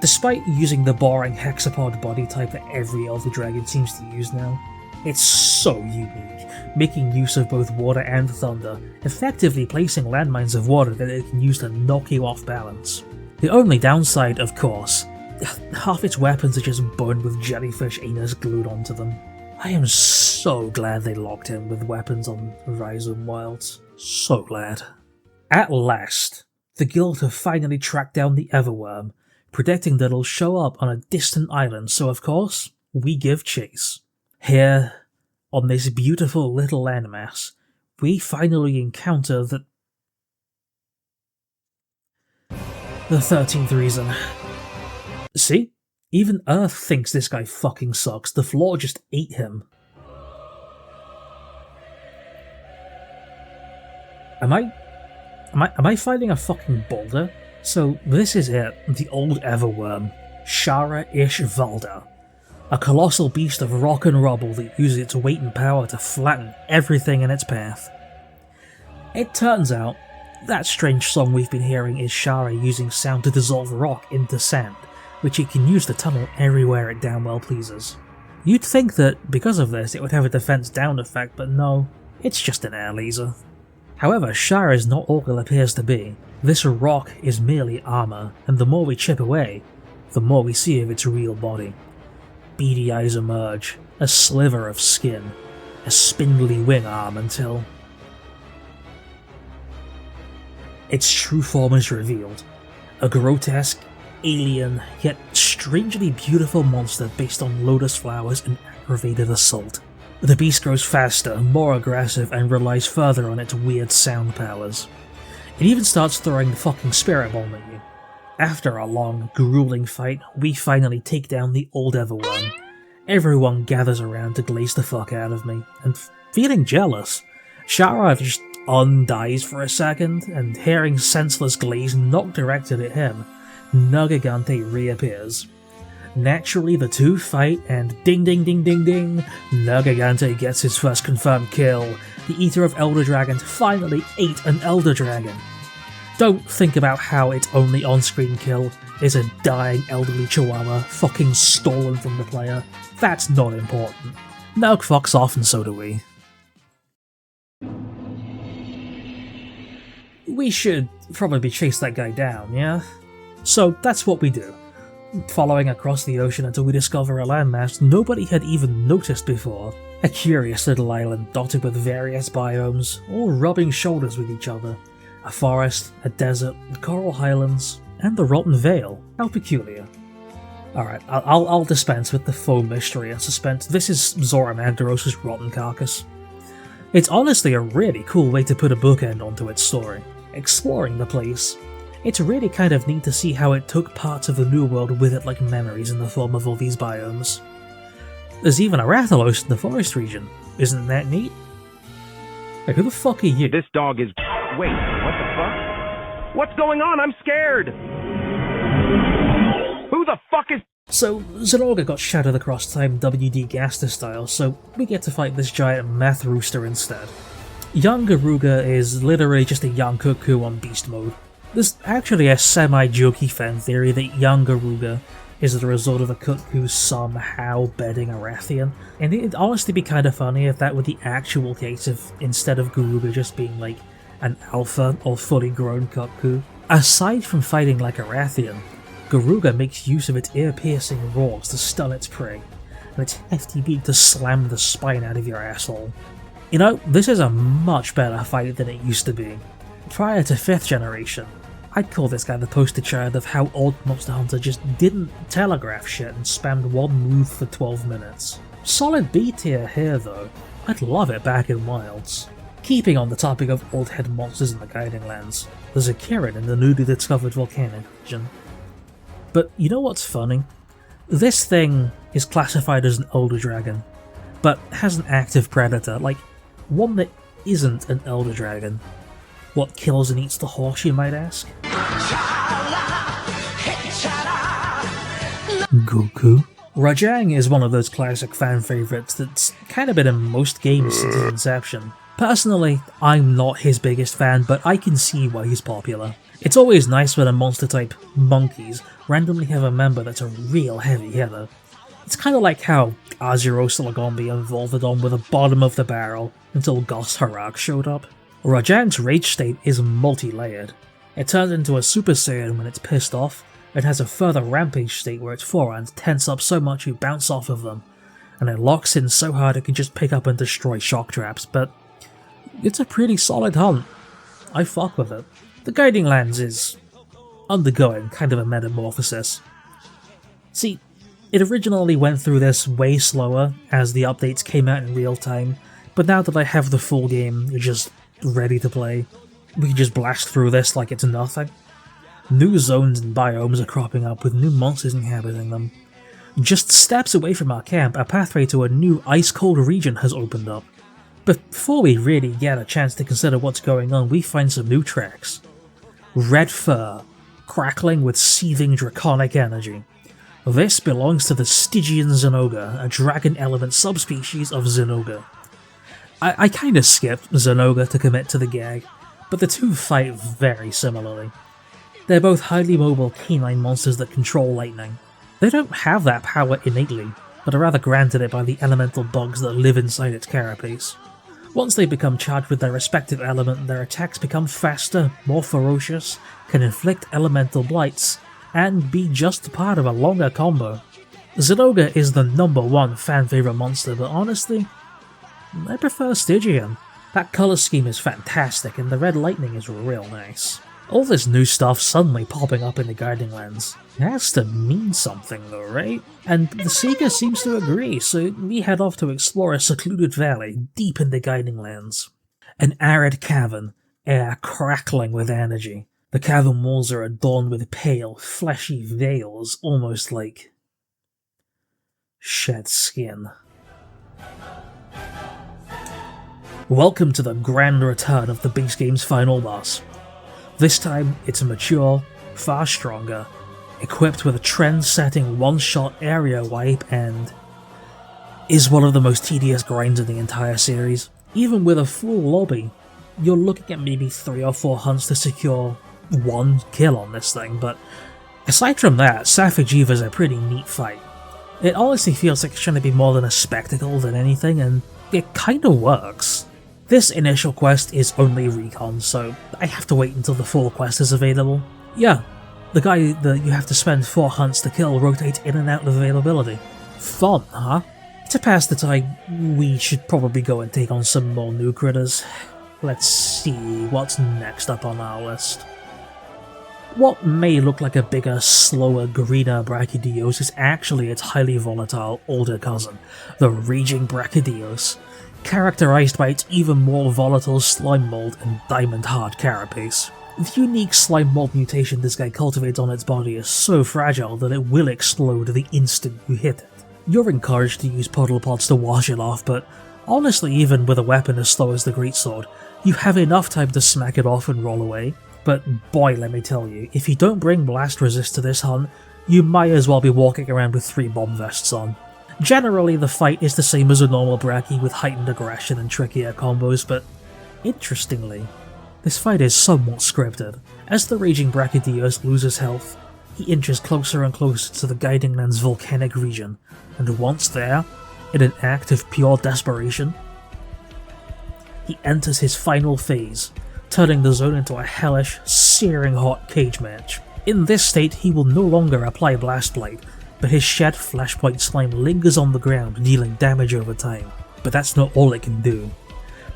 Despite using the boring hexapod body type that every Elder Dragon seems to use now, it's so unique, making use of both water and thunder, effectively placing landmines of water that it can use to knock you off balance. The only downside, of course, half its weapons are just burned with jellyfish anus glued onto them. I am so glad they locked in with weapons on Rhizome Wilds. So glad. At last, the guild have finally tracked down the Everworm, predicting that it'll show up on a distant island, so of course, we give chase. Here, on this beautiful little landmass, we finally encounter the 13th reason. See? Even Earth thinks this guy fucking sucks, the floor just ate him. Am I fighting a fucking boulder? So this is it, the old Everworm, Shara-ish Valda. A colossal beast of rock and rubble that uses its weight and power to flatten everything in its path. It turns out, that strange song we've been hearing is Shara using sound to dissolve rock into sand, which it can use to tunnel everywhere it damn well pleases. You'd think that, because of this, it would have a defense down effect, but no, it's just an air laser. However, Shara is not all it appears to be. This rock is merely armor, and the more we chip away, the more we see of its real body. Beady eyes emerge, a sliver of skin, a spindly wing arm until... Its true form is revealed. A grotesque, alien, yet strangely beautiful monster based on lotus flowers and aggravated assault. The beast grows faster, more aggressive, and relies further on its weird sound powers. It even starts throwing the fucking spirit bomb at you. After a long, grueling fight, we finally take down the old Everone. Everyone gathers around to glaze the fuck out of me, and feeling jealous, Shara just undies for a second, and hearing senseless glaze not directed at him, Nugagante reappears. Naturally, the two fight, and ding ding ding ding ding, Nugagante gets his first confirmed kill. The Eater of Elder Dragons finally ate an Elder Dragon. Don't think about how its only on-screen kill is a dying elderly chihuahua fucking stolen from the player. That's not important. Nug fucks off and so do we. We should probably chase that guy down, yeah? So that's what we do. Following across the ocean until we discover a landmass nobody had even noticed before. A curious little island dotted with various biomes, all rubbing shoulders with each other. A forest, a desert, the coral highlands, and the rotten vale. How peculiar. Alright, I'll dispense with the faux mystery and suspense. This is Zora Mandaros's rotten carcass. It's honestly a really cool way to put a bookend onto its story. Exploring the place, it's really kind of neat to see how it took parts of the New World with it like memories in the form of all these biomes. There's even a Rathalos in the forest region. Isn't that neat? Hey, who the fuck are you? This dog is... Wait, what the fuck? What's going on? I'm scared! Who the fuck is... So, Zenogre got shattered across time WD Gaster style, so we get to fight this giant meth rooster instead. Young Garuga is literally just a young cuckoo on beast mode. There's actually a semi-jokey fan theory that young Garuga is the result of a cuckoo somehow bedding a Rathian, and it'd honestly be kinda funny if that were the actual case if instead of Garuga just being like an alpha or fully grown cuckoo. Aside from fighting like a Rathian, Garuga makes use of its ear-piercing roars to stun its prey, and its hefty beak to slam the spine out of your asshole. You know, this is a much better fight than it used to be. Prior to 5th generation, I'd call this guy the poster child of how old Monster Hunter just didn't telegraph shit and spammed one move for 12 minutes. Solid B tier here though, I'd love it back in Wilds. Keeping on the topic of old head monsters in the Guiding Lands, there's a Kirin in the newly discovered volcanic region. But you know what's funny? This thing is classified as an Elder Dragon, but has an active predator, like one that isn't an Elder Dragon. What kills and eats the horse, you might ask? Goku? Rajang is one of those classic fan favourites that's kind of been in most games since its inception. Personally, I'm not his biggest fan, but I can see why he's popular. It's always nice when a monster type monkeys randomly have a member that's a real heavy hitter. It's kind of like how Azuros Lagombi and Volvidon were the bottom of the barrel until Gos Harak showed up. Rajang's rage state is multi-layered. It turns into a Super Saiyan when it's pissed off, it has a further rampage state where its forearms tense up so much you bounce off of them, and it locks in so hard it can just pick up and destroy shock traps, but it's a pretty solid hunt. I fuck with it. The Guiding Lands is undergoing kind of a metamorphosis. See, it originally went through this way slower as the updates came out in real time, but now that I have the full game just ready to play, we can just blast through this like it's nothing. New zones and biomes are cropping up with new monsters inhabiting them. Just steps away from our camp, a pathway to a new ice-cold region has opened up. Before we really get a chance to consider what's going on, we find some new tracks. Red fur, crackling with seething draconic energy. This belongs to the Stygian Zenogre, a dragon element subspecies of Zenogre. I kinda skipped Zenogre to commit to the gag, but the two fight very similarly. They're both highly mobile canine monsters that control lightning. They don't have that power innately, but are rather granted it by the elemental bugs that live inside its carapace. Once they become charged with their respective element, their attacks become faster, more ferocious, can inflict elemental blights, and be just part of a longer combo. Zenogre is the #1 fan favourite monster, but honestly, I prefer Stygian. That colour scheme is fantastic and the red lightning is real nice. All this new stuff suddenly popping up in the Guiding Lands. It has to mean something though, right? And the Seeker seems to agree, so we head off to explore a secluded valley deep in the Guiding Lands. An arid cavern, air crackling with energy. The cavern walls are adorned with pale, fleshy veils, almost like shed skin. Welcome to the grand return of the base game's final boss. This time, it's mature, far stronger, equipped with a trend-setting one-shot area wipe, and is one of the most tedious grinds in the entire series. Even with a full lobby, you're looking at maybe 3 or 4 hunts to secure 1 kill on this thing, but aside from that, Savage Eve is a pretty neat fight. It honestly feels like it's trying to be more than a spectacle than anything, and it kinda works. This initial quest is only recon, so I have to wait until the full quest is available. Yeah, the guy that you have to spend 4 hunts to kill rotates in and out of availability. Fun, huh? To pass the time, we should probably go and take on some more new critters. Let's see what's next up on our list. What may look like a bigger, slower, greener Brachydios is actually its highly volatile older cousin, the Raging Brachydios, characterized by its even more volatile slime mold and diamond-hard carapace. The unique slime mold mutation this guy cultivates on its body is so fragile that it will explode the instant you hit it. You're encouraged to use puddle pods to wash it off, but honestly, even with a weapon as slow as the Greatsword, you have enough time to smack it off and roll away. But boy, let me tell you, if you don't bring blast resist to this hunt, you might as well be walking around with 3 bomb vests on. Generally, the fight is the same as a normal Brachy with heightened aggression and trickier combos, but interestingly, this fight is somewhat scripted. As the Raging Brachydios loses health, he inches closer and closer to the Guiding Land's volcanic region, and once there, in an act of pure desperation, he enters his final phase, turning the zone into a hellish, searing hot cage match. In this state, he will no longer apply Blast Blade, but his shed flashpoint slime lingers on the ground, dealing damage over time. But that's not all it can do.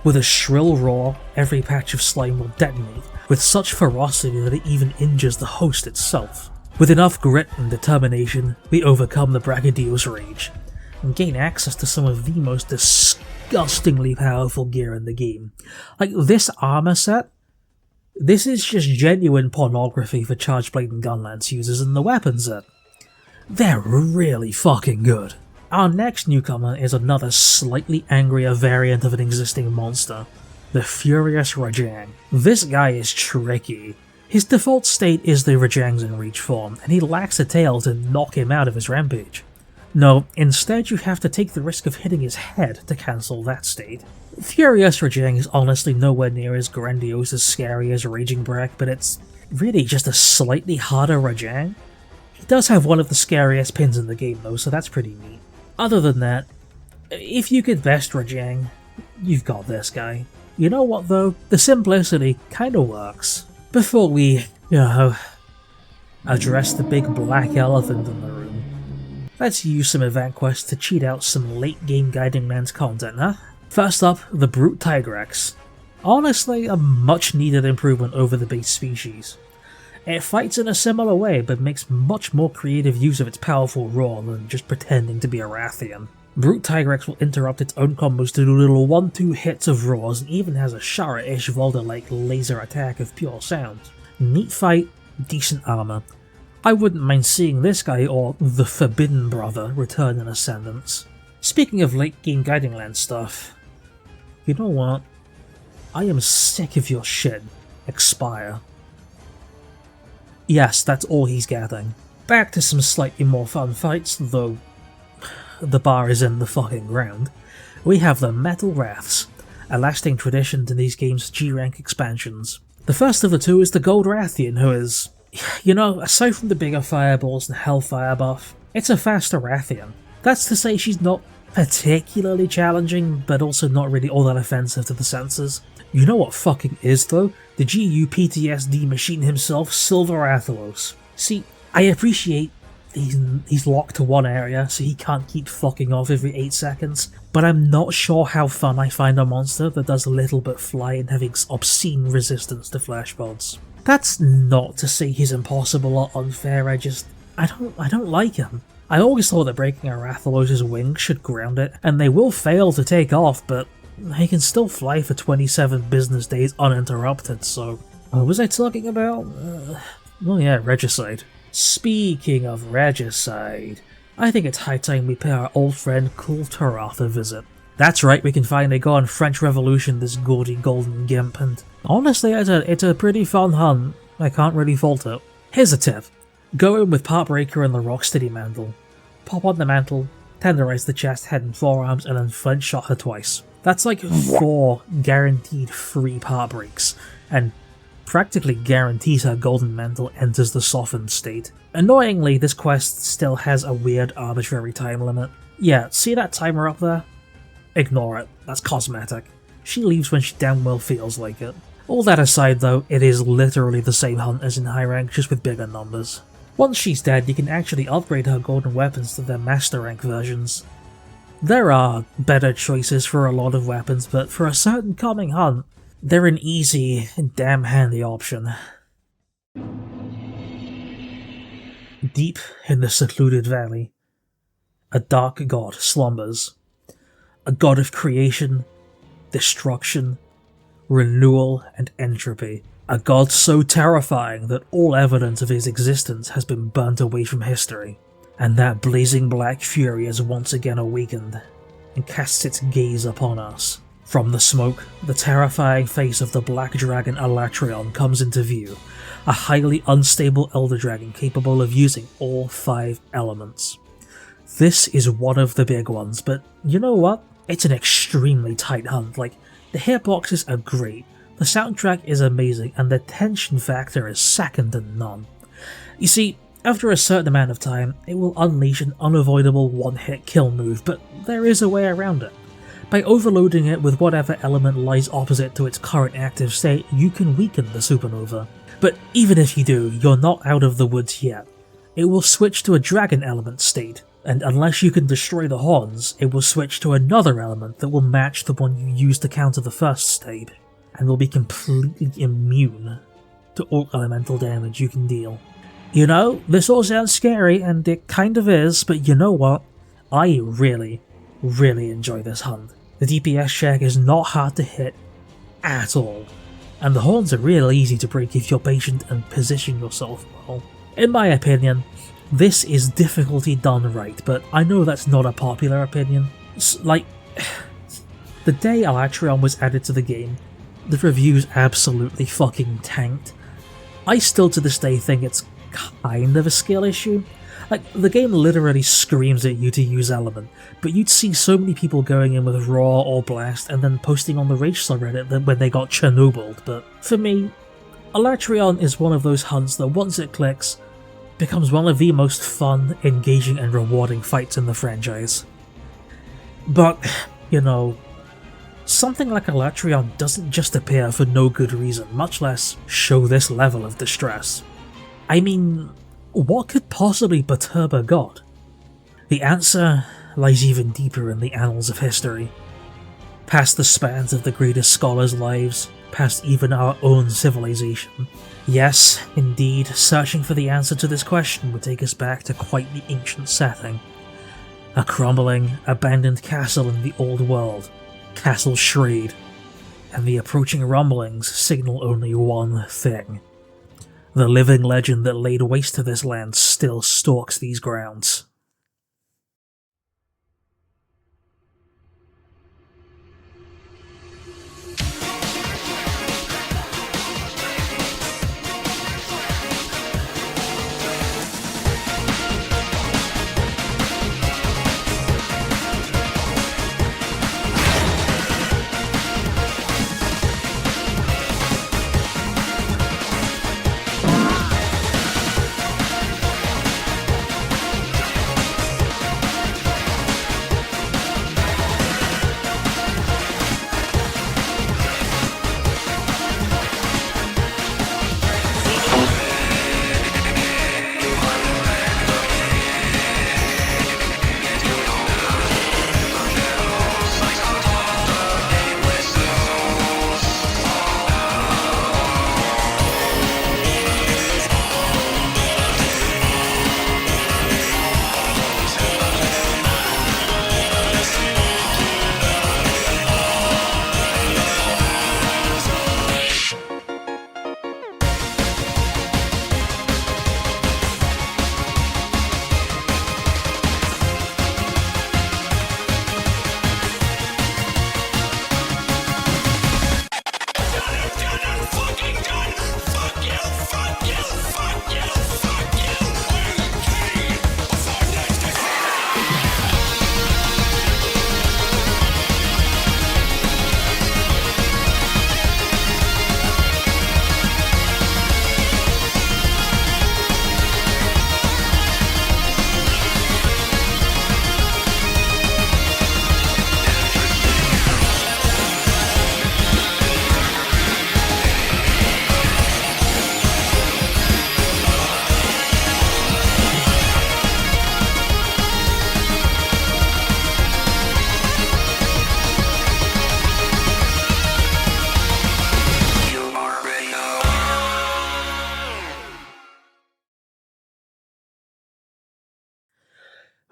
With a shrill roar, every patch of slime will detonate, with such ferocity that it even injures the host itself. With enough grit and determination, we overcome the Brachydios rage, and gain access to some of the most disgustingly powerful gear in the game. Like this armor set, this is just genuine pornography for Charge Blade and Gunlance users, and the weapon set, they're really fucking good. Our next newcomer is another slightly angrier variant of an existing monster, the Furious Rajang. This guy is tricky. His default state is the Rajang's in Reach form, and he lacks a tail to knock him out of his rampage. No, instead you have to take the risk of hitting his head to cancel that state. Furious Rajang is honestly nowhere near as grandiose as scary as Raging Brack, but it's really just a slightly harder Rajang. He does have one of the scariest pins in the game though, so that's pretty neat. Other than that, if you could best Rajang, you've got this guy. You know what though, the simplicity kinda works. Before we, address the big black elephant in the room, let's use some event quests to cheat out some late game Guiding Lands content, huh? First up, the Brute Tigrex. Honestly, a much needed improvement over the base species. It fights in a similar way, but makes much more creative use of its powerful roar than just pretending to be a Rathian. Brute Tigrex will interrupt its own combos to do little 1-2 hits of roars, and even has a Shara-ish Volda-like laser attack of pure sound. Neat fight, decent armor. I wouldn't mind seeing this guy or the Forbidden Brother return in Ascendance. Speaking of late game Guiding Land stuff, you know what? I am sick of your shit. Expire. Yes, that's all he's getting. Back to some slightly more fun fights, though the bar is in the fucking ground. We have the Metal Wraths, a lasting tradition to these games' G-Rank expansions. The first of the two is the Gold Rathian, who is, aside from the bigger fireballs and Hellfire buff, it's a faster Rathian. That's to say she's not particularly challenging, but also not really all that offensive to the senses. You know what fucking is though? The GU PTSD machine himself, Silver Athelos. See, I appreciate he's locked to one area, so he can't keep fucking off every 8 seconds, but I'm not sure how fun I find a monster that does little but fly and having obscene resistance to flash pods. That's not to say he's impossible or unfair, I don't like him. I always thought that breaking a Rathalos' wings should ground it, and they will fail to take off, but he can still fly for 27 business days uninterrupted, so... What was I talking about? Oh yeah, Regicide. Speaking of Regicide, I think it's high time we pay our old friend Cool Turath a visit. That's right, we can finally go on French Revolution this gaudy golden gimp, and honestly, it's a pretty fun hunt. I can't really fault it. Here's a tip. Go in with Partbreaker and the Rocksteady mantle. Pop on the mantle, tenderize the chest, head and forearms, and then flint shot her twice. That's like 4 guaranteed free part breaks, and practically guarantees her golden mantle enters the softened state. Annoyingly, this quest still has a weird arbitrary time limit. Yeah, see that timer up there? Ignore it, that's cosmetic. She leaves when she damn well feels like it. All that aside though, it is literally the same hunt as in high rank, just with bigger numbers. Once she's dead, you can actually upgrade her golden weapons to their master rank versions. There are better choices for a lot of weapons, but for a certain coming hunt, they're an easy and damn handy option. Deep in the secluded valley, a dark god slumbers. A god of creation, destruction, renewal, and entropy. A god so terrifying that all evidence of his existence has been burnt away from history. And that blazing black fury is once again awakened, and casts its gaze upon us. From the smoke, the terrifying face of the black dragon Alatreon comes into view, a highly unstable elder dragon capable of using all 5 elements. This is one of the big ones, but you know what? It's an extremely tight hunt. Like, the hitboxes are great, the soundtrack is amazing, and the tension factor is second to none. You see, after a certain amount of time, it will unleash an unavoidable one-hit kill move, but there is a way around it. By overloading it with whatever element lies opposite to its current active state, you can weaken the supernova. But even if you do, you're not out of the woods yet. It will switch to a dragon element state, and unless you can destroy the horns, it will switch to another element that will match the one you used to counter the first stage, and will be completely immune to all elemental damage you can deal. You know, this all sounds scary, and it kind of is, but you know what? I really enjoy this hunt. The DPS check is not hard to hit at all, and the horns are real easy to break if you're patient and position yourself well. In my opinion, this is difficulty done right, but I know that's not a popular opinion. Like, the day Alatreon was added to the game, the reviews absolutely fucking tanked. I still to this day think it's kind of a skill issue. Like, the game literally screams at you to use element, but you'd see so many people going in with raw or blast and then posting on the Rage subreddit when they got Chernobyl, but for me, Alatreon is one of those hunts that once it clicks, becomes one of the most fun, engaging, and rewarding fights in the franchise. But, you know, something like Alatreon doesn't just appear for no good reason, much less show this level of distress. I mean, what could possibly perturb a god? The answer lies even deeper in the annals of history. Past the spans of the greatest scholars' lives, past even our own civilization. Yes, indeed, searching for the answer to this question would take us back to quite the ancient setting. A crumbling, abandoned castle in the old world, Castle Shrade, and the approaching rumblings signal only one thing. The living legend that laid waste to this land still stalks these grounds.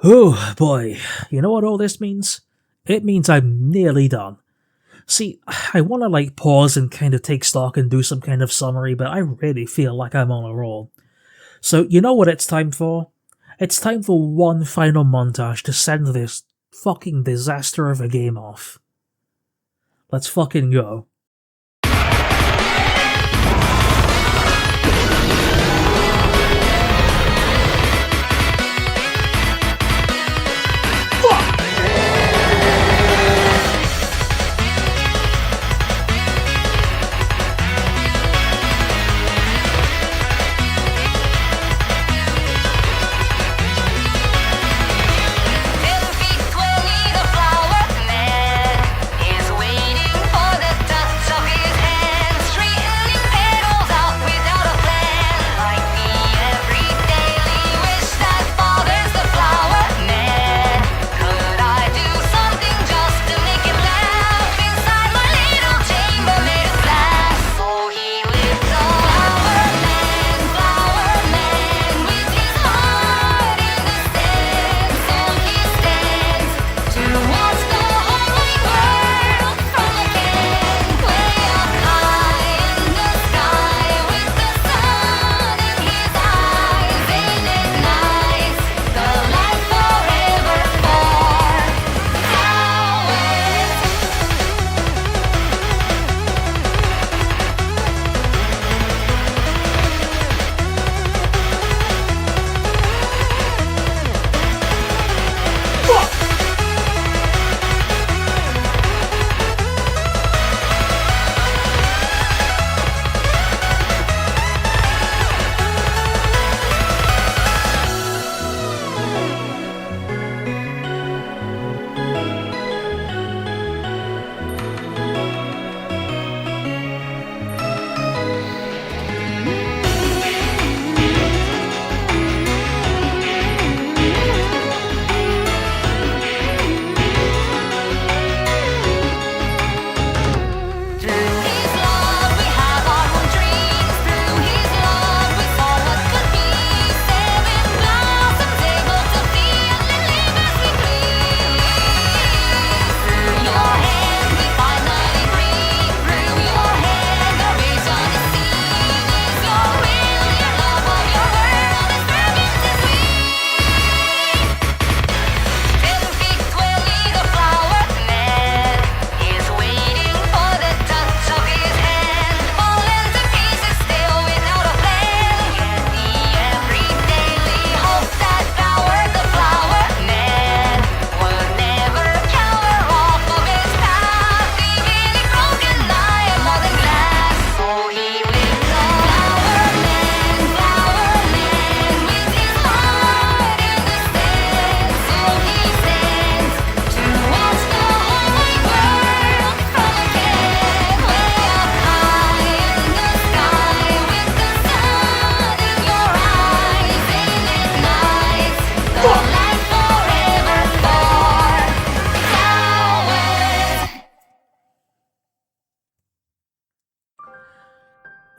Oh boy, you know what all this means? It means I'm nearly done. See, I want to pause and kind of take stock and do some kind of summary, but I really feel like I'm on a roll. So you know what it's time for? It's time for one final montage to send this fucking disaster of a game off. Let's fucking go.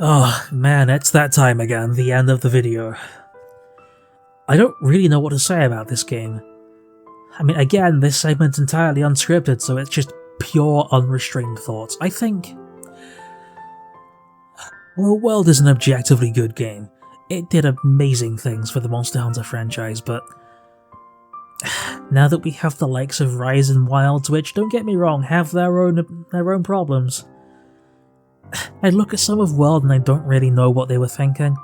Oh man, it's that time again, the end of the video. I don't really know what to say about this game. I mean, again, this segment's entirely unscripted, so it's just pure unrestrained thoughts. I think... well, World is an objectively good game. It did amazing things for the Monster Hunter franchise, but... now that we have the likes of Rise and Wilds, which, don't get me wrong, have their own problems, I look at some of World and I don't really know what they were thinking.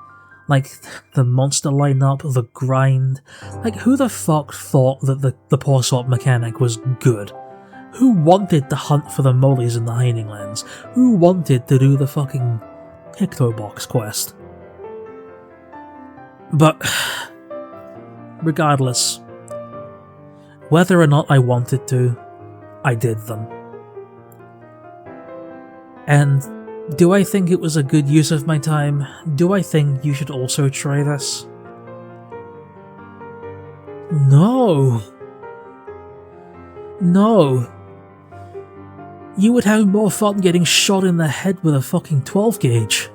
Like, the monster lineup, the grind. Like, who the fuck thought that the paw swap mechanic was good? Who wanted to hunt for the mollies in the hiding lands? Who wanted to do the fucking Ictobox quest? But, regardless, whether or not I wanted to, I did them. And do I think it was a good use of my time? Do I think you should also try this? No. No. You would have more fun getting shot in the head with a fucking 12 gauge.